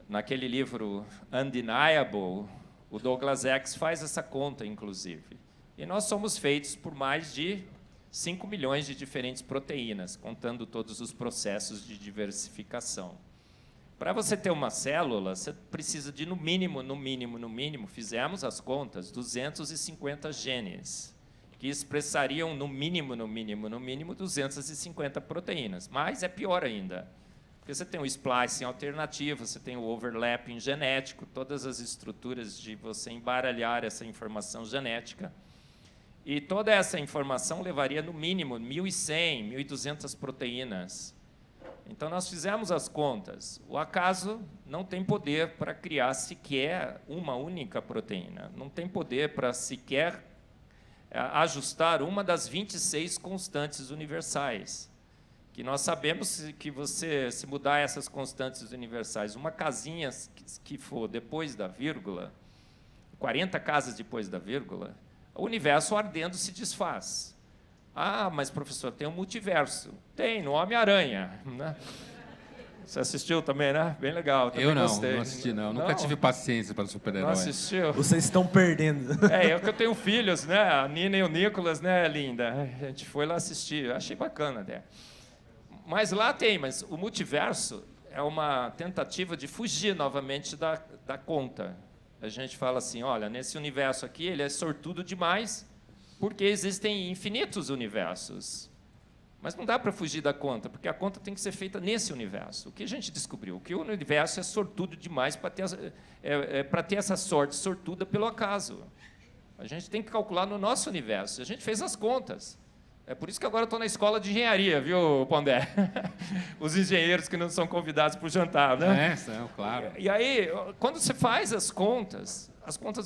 Naquele livro Undeniable, o Douglas X faz essa conta, inclusive. E nós somos feitos por mais de 5 milhões de diferentes proteínas, contando todos os processos de diversificação. Para você ter uma célula, você precisa de, no mínimo, fizemos as contas, 250 genes, que expressariam, no mínimo, 250 proteínas. Mas é pior ainda, porque você tem o splicing alternativo, você tem o overlapping genético, todas as estruturas de você embaralhar essa informação genética. E toda essa informação levaria, no mínimo, 1.100, 1.200 proteínas. Então, nós fizemos as contas. O acaso não tem poder para criar sequer uma única proteína. Não tem poder para sequer ajustar uma das 26 constantes universais. Que nós sabemos que você, se mudar essas constantes universais, uma casinha que for depois da vírgula, 40 casas depois da vírgula, o universo ardendo se desfaz. Ah, mas, professor, tem um multiverso. Tem, no Homem-Aranha. Né? Você assistiu também, né? Bem legal. Eu não, gostei. não assisti, não. Nunca tive paciência para super-herói. Não assistiu? Vocês estão perdendo. Eu que eu tenho filhos, né? A Nina e o Nicolas, né, linda? A gente foi lá assistir. Achei bacana, né? Mas lá tem, mas o multiverso é uma tentativa de fugir novamente da conta. A gente fala assim, olha, nesse universo aqui ele é sortudo demais, porque existem infinitos universos. Mas não dá para fugir da conta, porque a conta tem que ser feita nesse universo. O que a gente descobriu? Que o universo é sortudo demais para ter essa sorte sortuda pelo acaso. A gente tem que calcular no nosso universo. A gente fez as contas. É por isso que agora eu estou na escola de engenharia, viu, Pondé? Os engenheiros que não são convidados para o jantar, né? São, claro. E aí, quando você faz as contas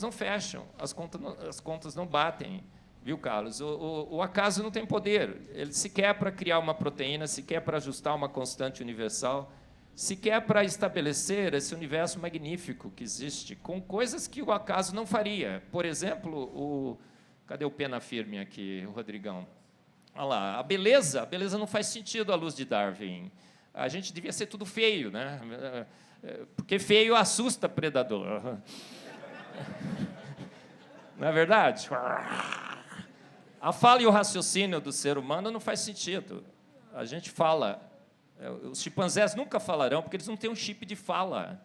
não fecham, as contas não batem, viu, Carlos? O acaso não tem poder. Ele sequer para criar uma proteína, sequer para ajustar uma constante universal, sequer para estabelecer esse universo magnífico que existe, com coisas que o acaso não faria. Por exemplo, cadê o pena firme aqui, o Rodrigão? Olha lá, a beleza não faz sentido à luz de Darwin. A gente devia ser tudo feio, né? Porque feio assusta predador. Não é verdade? A fala e o raciocínio do ser humano não faz sentido. A gente fala. Os chimpanzés nunca falarão, porque eles não têm um chip de fala.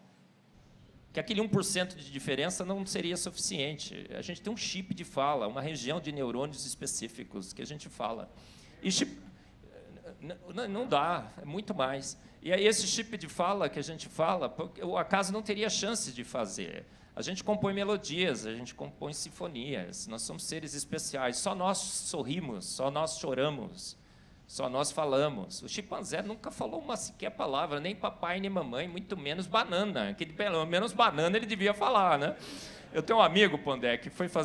Que aquele 1% de diferença não seria suficiente. A gente tem um chip de fala, uma região de neurônios específicos que a gente fala. E não dá, é muito mais. E aí esse chip de fala que a gente fala, o acaso não teria chance de fazer. A gente compõe melodias, a gente compõe sinfonias, nós somos seres especiais. Só nós sorrimos, só nós choramos, só nós falamos. O chimpanzé nunca falou uma sequer palavra, nem papai, nem mamãe, muito menos banana. Que pelo menos banana ele devia falar, né? Eu tenho um amigo, Pondé, que foi para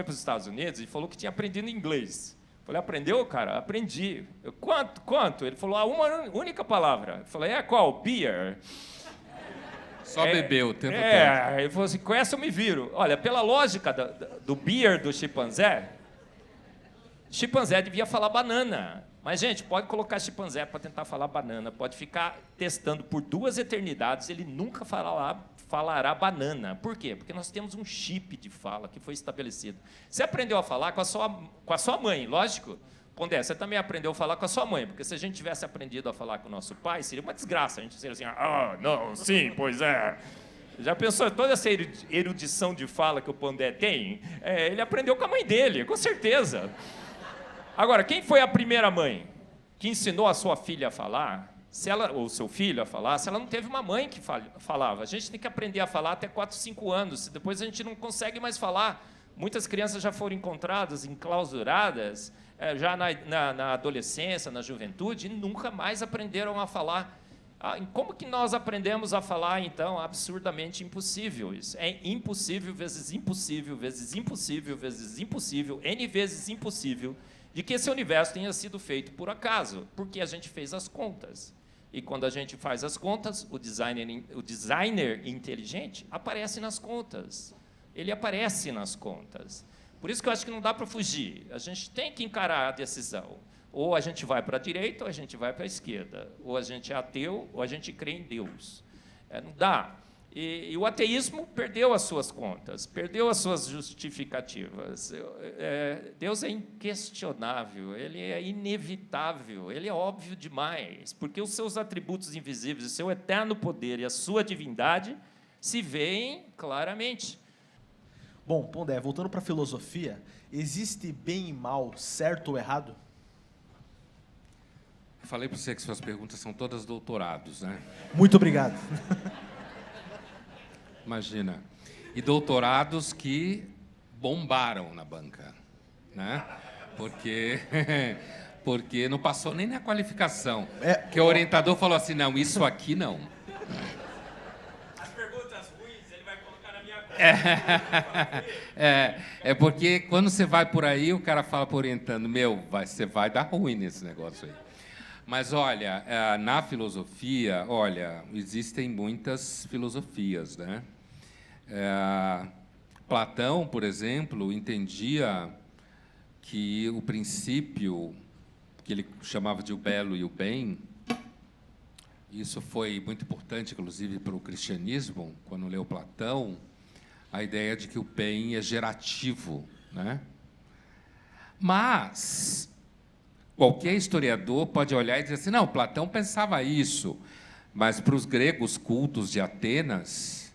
os Estados Unidos e falou que tinha aprendido inglês. Eu falei, aprendeu, cara? Aprendi. Eu, quanto? Ele falou, uma única palavra. Eu falei, qual? Beer. Só bebeu o tempo todo. Ele falou assim, com essa eu me viro. Olha, pela lógica do beer do chimpanzé devia falar banana. Mas, gente, pode colocar chimpanzé para tentar falar banana, pode ficar testando por 2 eternidades, ele nunca falará banana. Por quê? Porque nós temos um chip de fala que foi estabelecido. Você aprendeu a falar com a sua mãe, lógico. Pondé, você também aprendeu a falar com a sua mãe, porque se a gente tivesse aprendido a falar com o nosso pai, seria uma desgraça. A gente seria assim, não, sim, pois é. Já pensou, toda essa erudição de fala que o Pondé tem, ele aprendeu com a mãe dele, com certeza. Agora, quem foi a primeira mãe que ensinou a sua filha a falar, ou seu filho a falar, se ela não teve uma mãe que falava? A gente tem que aprender a falar até 4, 5 anos, depois a gente não consegue mais falar. Muitas crianças já foram encontradas, enclausuradas, já na adolescência, na juventude, e nunca mais aprenderam a falar. Como que nós aprendemos a falar, então, absurdamente impossível? Isso é impossível vezes impossível, vezes impossível, vezes impossível, N vezes impossível, de que esse universo tenha sido feito por acaso, porque a gente fez as contas. E quando a gente faz as contas, o designer inteligente aparece nas contas. Ele aparece nas contas. Por isso que eu acho que não dá para fugir. A gente tem que encarar a decisão. Ou a gente vai para a direita, ou a gente vai para a esquerda. Ou a gente é ateu, ou a gente crê em Deus. Não dá. E o ateísmo perdeu as suas contas, perdeu as suas justificativas. Deus é inquestionável, ele é inevitável, ele é óbvio demais, porque os seus atributos invisíveis, o seu eterno poder e a sua divindade se veem claramente. Bom, Pondé, voltando para a filosofia, existe bem e mal, certo ou errado? Eu falei para você que suas perguntas são todas doutorados, né? Muito obrigado. Imagina. E doutorados que bombaram na banca, né? Porque não passou nem na qualificação. Que o orientador falou assim, não, isso aqui não. As perguntas ruins ele vai colocar na minha conta. É porque quando você vai por aí, o cara fala para o orientando, você vai dar ruim nesse negócio aí. Mas, olha, na filosofia, existem muitas filosofias, né? Platão, por exemplo, entendia que o princípio, que ele chamava de o belo e o bem, isso foi muito importante, inclusive, para o cristianismo, quando leu Platão, a ideia de que o bem é gerativo, né? Mas qualquer historiador pode olhar e dizer assim, não, Platão pensava isso, mas para os gregos cultos de Atenas,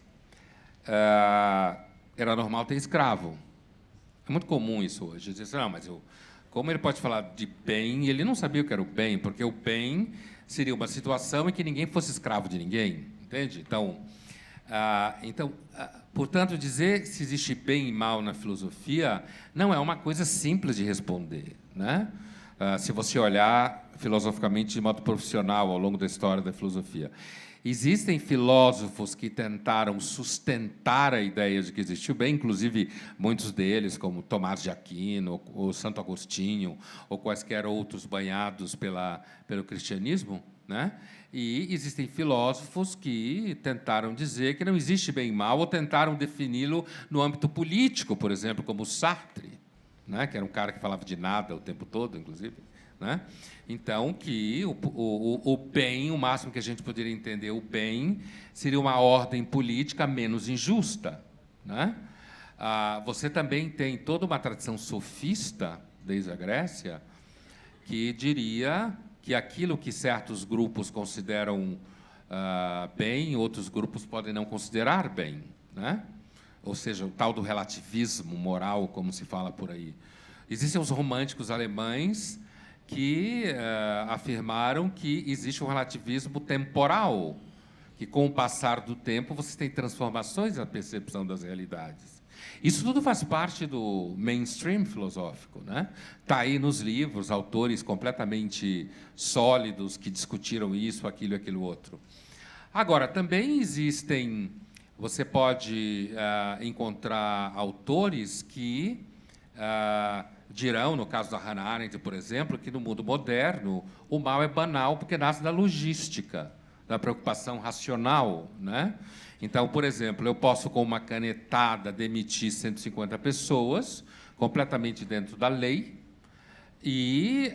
era normal ter escravo. É muito comum isso hoje. Dizer assim, não, mas como ele pode falar de bem? Ele não sabia o que era o bem, porque o bem seria uma situação em que ninguém fosse escravo de ninguém, entende? Então, portanto, dizer se existe bem e mal na filosofia não é uma coisa simples de responder, né? Se você olhar filosoficamente de modo profissional ao longo da história da filosofia. Existem filósofos que tentaram sustentar a ideia de que existe o bem, inclusive muitos deles, como Tomás de Aquino, ou Santo Agostinho, ou quaisquer outros banhados pelo cristianismo, né? E existem filósofos que tentaram dizer que não existe bem e mal, ou tentaram defini-lo no âmbito político, por exemplo, como Sartre, né? Que era um cara que falava de nada o tempo todo, inclusive, né? Então, que o bem, o máximo que a gente poderia entender, o bem, seria uma ordem política menos injusta, né? Você também tem toda uma tradição sofista, desde a Grécia, que diria que aquilo que certos grupos consideram bem, outros grupos podem não considerar bem, né? Ou seja, o tal do relativismo moral, como se fala por aí. Existem os românticos alemães que afirmaram que existe um relativismo temporal, que, com o passar do tempo, você tem transformações na percepção das realidades. Isso tudo faz parte do mainstream filosófico, né? Está aí nos livros, autores completamente sólidos que discutiram isso, aquilo e aquilo outro. Agora, também existem... Você pode encontrar autores que... dirão, no caso da Hannah Arendt, por exemplo, que no mundo moderno o mal é banal porque nasce da logística, da preocupação racional, né? Então, por exemplo, eu posso, com uma canetada, demitir 150 pessoas, completamente dentro da lei, e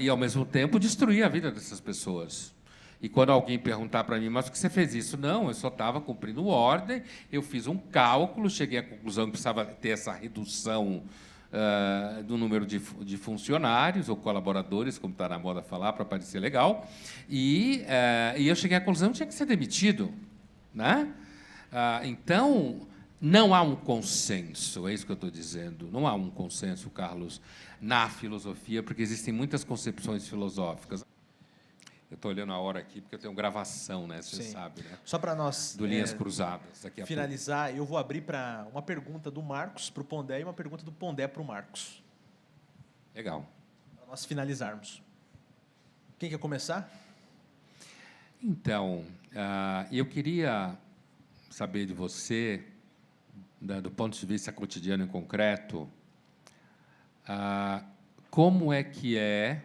ao mesmo tempo, destruir a vida dessas pessoas. E quando alguém perguntar para mim, mas por que você fez isso? Não, eu só estava cumprindo ordem, eu fiz um cálculo, cheguei à conclusão que precisava ter essa redução do número de funcionários ou colaboradores, como está na moda falar, para parecer legal, e eu cheguei à conclusão que tinha que ser demitido, né? Então, não há um consenso, é isso que eu estou dizendo, não há um consenso, Carlos, na filosofia, porque existem muitas concepções filosóficas. Eu estou olhando a hora aqui, porque eu tenho gravação, né? Você sabe, né? Só para nós do Linhas Cruzadas. Daqui a finalizar, pouco. Eu vou abrir para uma pergunta do Marcos para o Pondé e uma pergunta do Pondé para o Marcos. Legal. Para nós finalizarmos. Quem quer começar? Então, eu queria saber de você, do ponto de vista cotidiano e concreto, como é que é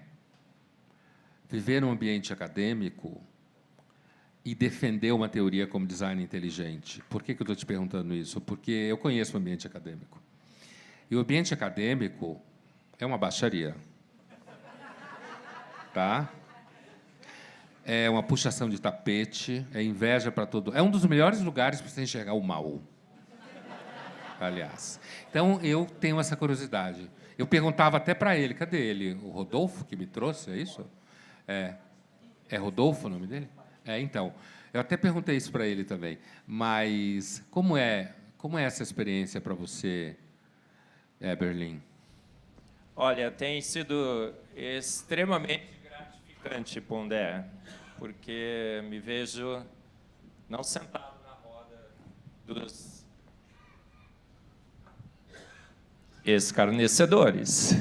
viver num ambiente acadêmico e defender uma teoria como design inteligente. Por que eu estou te perguntando isso? Porque eu conheço o ambiente acadêmico. E o ambiente acadêmico é uma baixaria. Tá? É uma puxação de tapete, é inveja para todo... É um dos melhores lugares para você enxergar o mal. Aliás. Então, eu tenho essa curiosidade. Eu perguntava até para ele, cadê ele? O Rodolfo que me trouxe, é isso? É Rodolfo o nome dele? Então, eu até perguntei isso para ele também. Mas como é essa experiência para você, Berlim? Olha, tem sido extremamente gratificante, Pondé, porque me vejo não sentado na roda dos escarnecedores.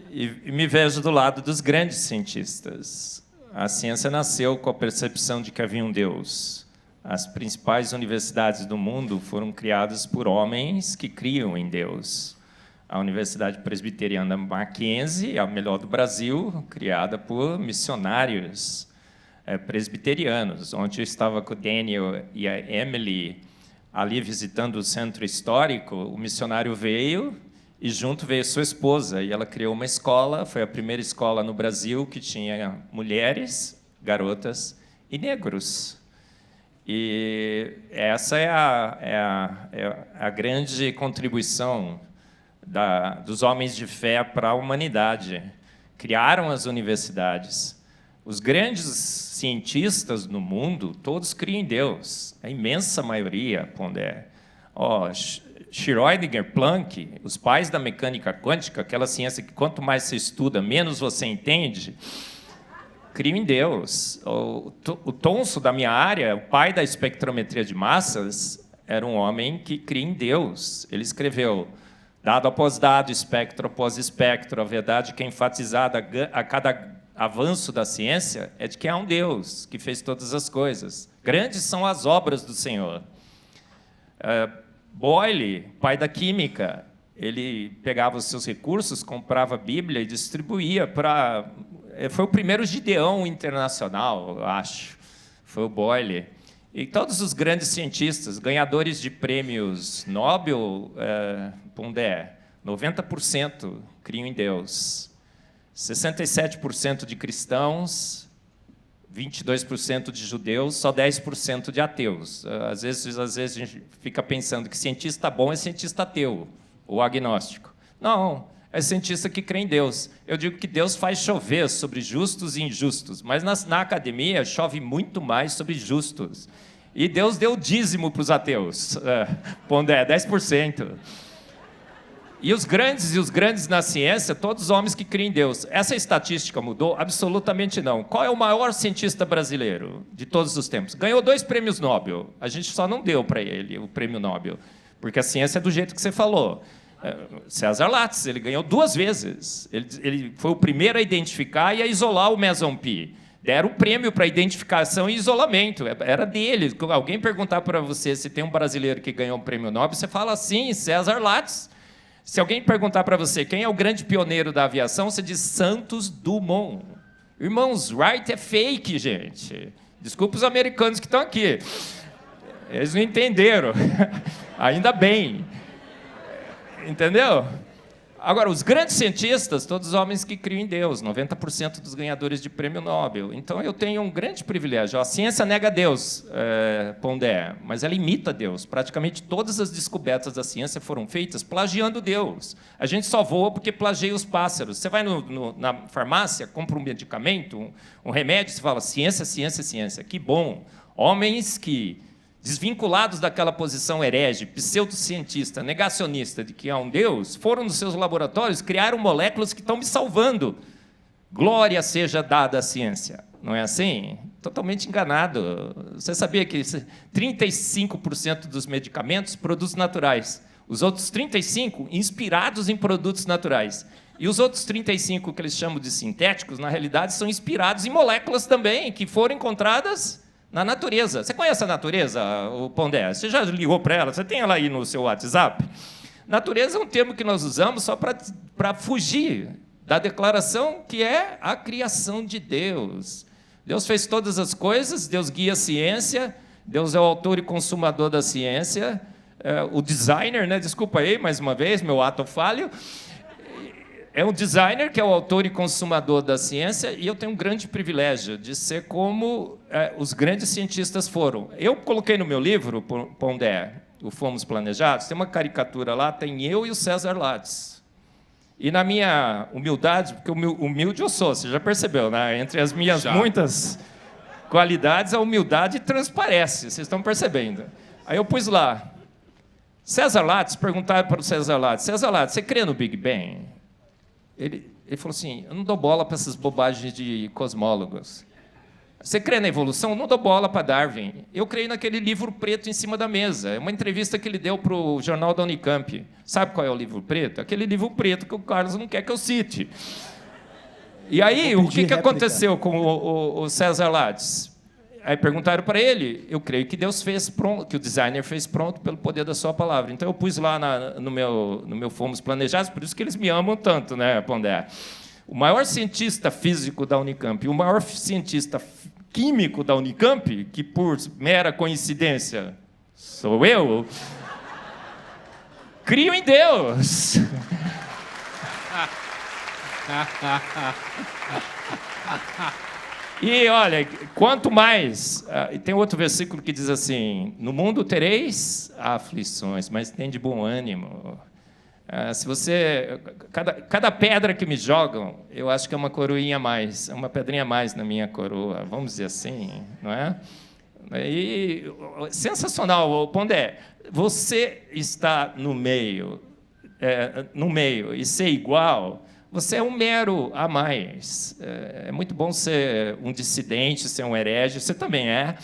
E me vejo do lado dos grandes cientistas. A ciência nasceu com a percepção de que havia um Deus. As principais universidades do mundo foram criadas por homens que criam em Deus. A Universidade Presbiteriana Mackenzie, a melhor do Brasil, criada por missionários presbiterianos. Ontem eu estava com o Daniel e a Emily ali visitando o centro histórico. O missionário veio e junto veio sua esposa, e ela criou uma escola, foi a primeira escola no Brasil que tinha mulheres, garotas e negros. E essa é a grande contribuição dos homens de fé para a humanidade. Criaram as universidades. Os grandes cientistas no mundo, todos criam em Deus. A imensa maioria, Pondé. Schrödinger, Planck, os pais da mecânica quântica, aquela ciência que quanto mais você estuda, menos você entende, criam em Deus. O Thomson, da minha área, o pai da espectrometria de massas, era um homem que cria em Deus. Ele escreveu, dado após dado, espectro após espectro, a verdade que é enfatizada a cada avanço da ciência é de que há um Deus que fez todas as coisas. Grandes são as obras do Senhor. Boyle, pai da química, ele pegava os seus recursos, comprava a Bíblia e distribuía para... Foi o primeiro Gideão internacional, eu acho. Foi o Boyle. E todos os grandes cientistas, ganhadores de prêmios Nobel, Pondé, 90% criam em Deus. 67% de cristãos, 22% de judeus, só 10% de ateus. Às vezes a gente fica pensando que cientista bom é cientista ateu ou agnóstico. Não, é cientista que crê em Deus. Eu digo que Deus faz chover sobre justos e injustos, mas na academia chove muito mais sobre justos. E Deus deu o dízimo para os ateus. Pondé, 10%. E os grandes na ciência, todos os homens que criam em Deus. Essa estatística mudou? Absolutamente não. Qual é o maior cientista brasileiro de todos os tempos? Ganhou 2 prêmios Nobel. A gente só não deu para ele o prêmio Nobel, porque a ciência é do jeito que você falou. César Lattes, ele ganhou 2 vezes. Ele foi o primeiro a identificar e a isolar o meson pi. Deram o prêmio para identificação e isolamento. Era dele. Alguém perguntar para você se tem um brasileiro que ganhou um prêmio Nobel, você fala sim, César Lattes. Se alguém perguntar para você quem é o grande pioneiro da aviação, você diz Santos Dumont. Irmãos, Wright é fake, gente. Desculpa os americanos que estão aqui. Eles não entenderam. Ainda bem. Entendeu? Agora, os grandes cientistas, todos os homens que criam em Deus, 90% dos ganhadores de prêmio Nobel. Então, eu tenho um grande privilégio. A ciência nega Deus, Pondé, mas ela imita Deus. Praticamente todas as descobertas da ciência foram feitas plagiando Deus. A gente só voa porque plagia os pássaros. Você vai na farmácia, compra um medicamento, um remédio, você fala ciência, ciência, ciência. Que bom. Homens que... desvinculados daquela posição herege, pseudocientista, negacionista de que há um Deus, foram nos seus laboratórios, criaram moléculas que estão me salvando. Glória seja dada à ciência. Não é assim? Totalmente enganado. Você sabia que 35% dos medicamentos produtos naturais. Os outros 35 inspirados em produtos naturais. E os outros 35 que eles chamam de sintéticos, na realidade, são inspirados em moléculas também, que foram encontradas na natureza. Você conhece a natureza, o Pondé? Você já ligou para ela? Você tem ela aí no seu WhatsApp? Natureza é um termo que nós usamos só para fugir da declaração que é a criação de Deus. Deus fez todas as coisas, Deus guia a ciência, Deus é o autor e consumador da ciência, o designer, né? Desculpa aí, mais uma vez, meu ato falho. É um designer que é o autor e consumador da ciência, e eu tenho um grande privilégio de ser como os grandes cientistas foram. Eu coloquei no meu livro, Pondé, o Fomos Planejados, tem uma caricatura lá, tem eu e o César Lattes. E na minha humildade, porque humilde eu sou, você já percebeu, né? Entre as minhas muitas qualidades, a humildade transparece, vocês estão percebendo. Aí eu pus lá, César Lattes, perguntaram para o César Lattes, você crê no Big Bang? Ele falou assim, eu não dou bola para essas bobagens de cosmólogos. Você crê na evolução? Eu não dou bola para Darwin. Eu creio naquele livro preto em cima da mesa. É uma entrevista que ele deu para o jornal da Unicamp. Sabe qual é o livro preto? Aquele livro preto que o Carlos não quer que eu cite. E aí, o que aconteceu com o César Lattes? Aí perguntaram para ele, eu creio que Deus fez pronto, que o designer fez pronto pelo poder da sua palavra. Então eu pus lá no meu Fomos Planejados, por isso que eles me amam tanto, né, Pondé? O maior cientista físico da Unicamp e o maior cientista químico da Unicamp, que por mera coincidência sou eu, crio em Deus. E, olha, quanto mais... tem outro versículo que diz assim, no mundo tereis aflições, mas tem de bom ânimo. Se você... Cada pedra que me jogam, eu acho que é uma coroinha a mais, é uma pedrinha a mais na minha coroa, vamos dizer assim, não é? E, sensacional, Pondé, você está no meio e ser igual... Você é um mero a mais. É muito bom ser um dissidente, ser um herege, você também é.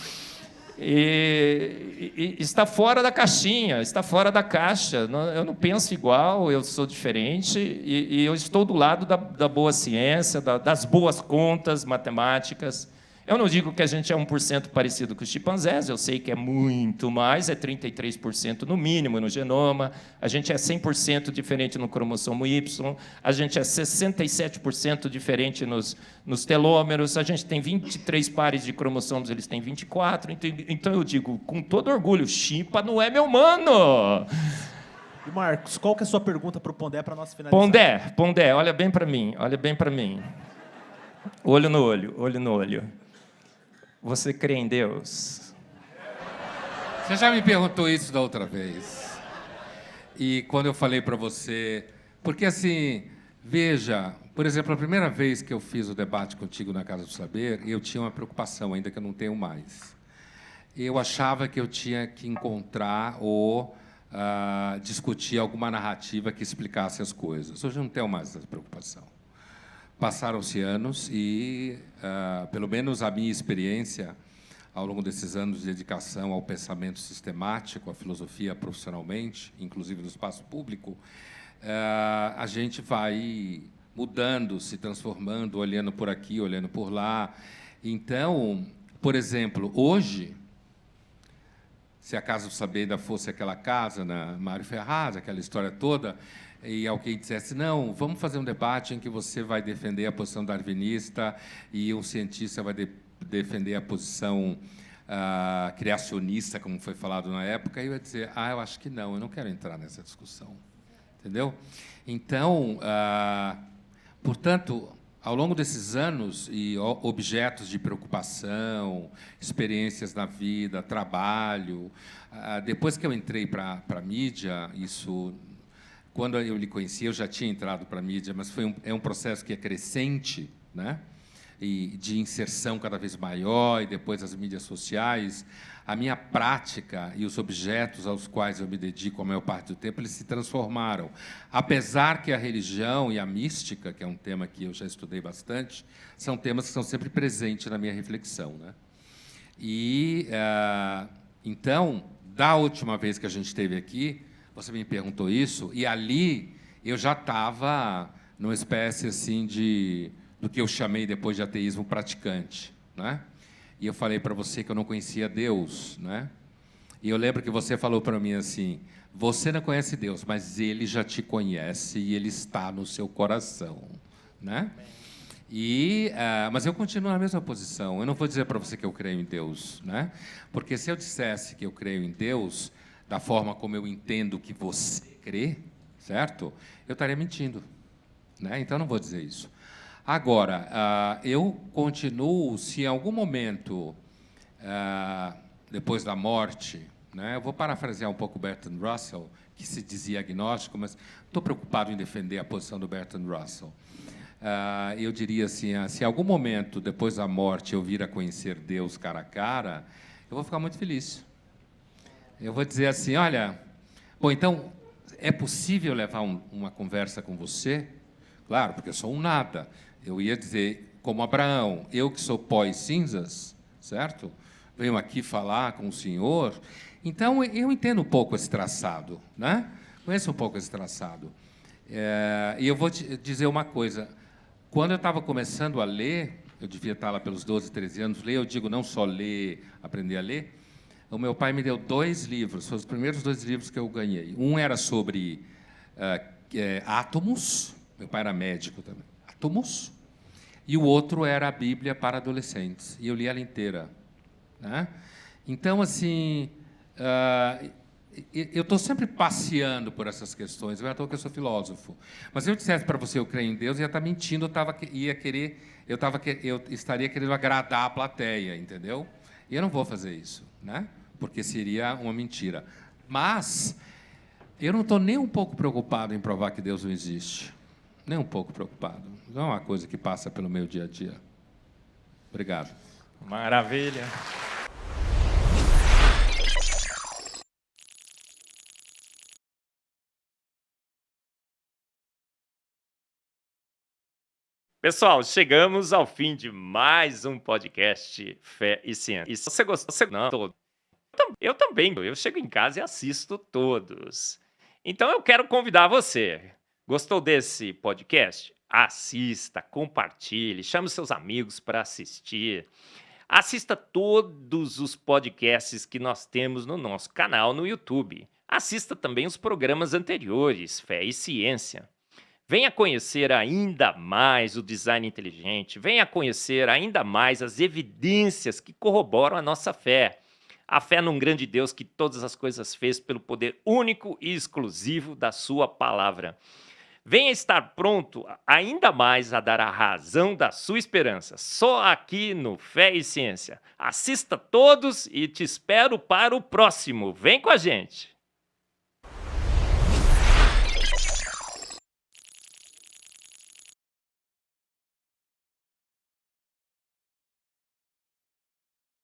E está fora da caixinha, está fora da caixa. Eu não penso igual, eu sou diferente, e eu estou do lado da boa ciência, das boas contas matemáticas. Eu não digo que a gente é 1% parecido com os chimpanzés, eu sei que é muito mais, é 33% no mínimo no genoma, a gente é 100% diferente no cromossomo Y, a gente é 67% diferente nos telômeros, a gente tem 23 pares de cromossomos, eles têm 24, então eu digo com todo orgulho, chimpa não é meu mano! E Marcos, qual que é a sua pergunta para o Pondé para nós finalizar? Pondé, olha bem para mim, olho no olho. Você crê em Deus? Você já me perguntou isso da outra vez. E quando eu falei para você... Porque, assim, veja, por exemplo, a primeira vez que eu fiz o debate contigo na Casa do Saber, eu tinha uma preocupação, ainda que eu não tenho mais. Eu achava que eu tinha que encontrar ou discutir alguma narrativa que explicasse as coisas. Hoje eu não tenho mais essa preocupação. Passaram-se anos e, pelo menos a minha experiência, ao longo desses anos de dedicação ao pensamento sistemático, à filosofia profissionalmente, inclusive no espaço público, a gente vai mudando, se transformando, olhando por aqui, olhando por lá. Então, por exemplo, hoje, se a Casa do Saber ainda fosse aquela casa, na Mário Ferraz, aquela história toda, e alguém dissesse, não, vamos fazer um debate em que você vai defender a posição darwinista e um cientista vai defender a posição criacionista, como foi falado na época, e eu ia dizer, eu acho que não, eu não quero entrar nessa discussão. Entendeu? Então, portanto, ao longo desses anos, e objetos de preocupação, experiências na vida, trabalho, depois que eu entrei para a mídia, isso... Quando eu lhe conheci, eu já tinha entrado para a mídia, mas é um processo que é crescente, né? E de inserção cada vez maior, e depois as mídias sociais. A minha prática e os objetos aos quais eu me dedico a maior parte do tempo, eles se transformaram. Apesar que a religião e a mística, que é um tema que eu já estudei bastante, são temas que são sempre presentes na minha reflexão, né? E, então, da última vez que a gente esteve aqui, você me perguntou isso, e ali eu já estava numa espécie assim do que eu chamei depois de ateísmo praticante, né? E eu falei para você que eu não conhecia Deus, né? E eu lembro que você falou para mim assim: você não conhece Deus, mas Ele já te conhece e Ele está no seu coração, né? Mas eu continuo na mesma posição. Eu não vou dizer para você que eu creio em Deus, né? Porque se eu dissesse que eu creio em Deus da forma como eu entendo que você crê, certo? Eu estaria mentindo, né? Então eu não vou dizer isso. Agora, eu continuo, se em algum momento, depois da morte, né? Eu vou parafrasear um pouco Bertrand Russell, que se dizia agnóstico, mas estou preocupado em defender a posição do Bertrand Russell. Eu diria assim, se em algum momento, depois da morte, eu vir a conhecer Deus cara a cara, eu vou ficar muito feliz. Eu vou dizer assim, olha, bom, então, é possível levar uma conversa com você? Claro, porque eu sou um nada. Eu ia dizer, como Abraão, eu que sou pó e cinzas, certo? Venho aqui falar com o senhor. Então, eu entendo um pouco esse traçado, né? Conheço um pouco esse traçado. E eu vou te dizer uma coisa. Quando eu estava começando a ler, eu devia estar lá pelos 12, 13 anos, eu digo não só ler, aprender a ler, o meu pai me deu 2 livros, foram os primeiros 2 livros que eu ganhei. Um era sobre átomos, meu pai era médico também, átomos, e o outro era a Bíblia para adolescentes, e eu li ela inteira, né? Então, assim, eu estou sempre passeando por essas questões, eu estou que eu sou filósofo. Mas se eu dissesse para você eu creio em Deus, eu ia estar mentindo, eu estaria querendo agradar a plateia, entendeu? E eu não vou fazer isso, né? Porque seria uma mentira. Mas eu não estou nem um pouco preocupado em provar que Deus não existe. Nem um pouco preocupado. Não é uma coisa que passa pelo meu dia a dia. Obrigado. Maravilha. Pessoal, chegamos ao fim de mais um podcast Fé e Ciência. E se você gostou, não, eu também. Eu chego em casa e assisto todos. Então eu quero convidar você. Gostou desse podcast? Assista, compartilhe, chame seus amigos para assistir. Assista todos os podcasts que nós temos no nosso canal no YouTube. Assista também os programas anteriores, Fé e Ciência. Venha conhecer ainda mais o design inteligente, venha conhecer ainda mais as evidências que corroboram a nossa fé. A fé num grande Deus que todas as coisas fez pelo poder único e exclusivo da sua palavra. Venha estar pronto ainda mais a dar a razão da sua esperança, só aqui no Fé e Ciência. Assista todos e te espero para o próximo. Vem com a gente!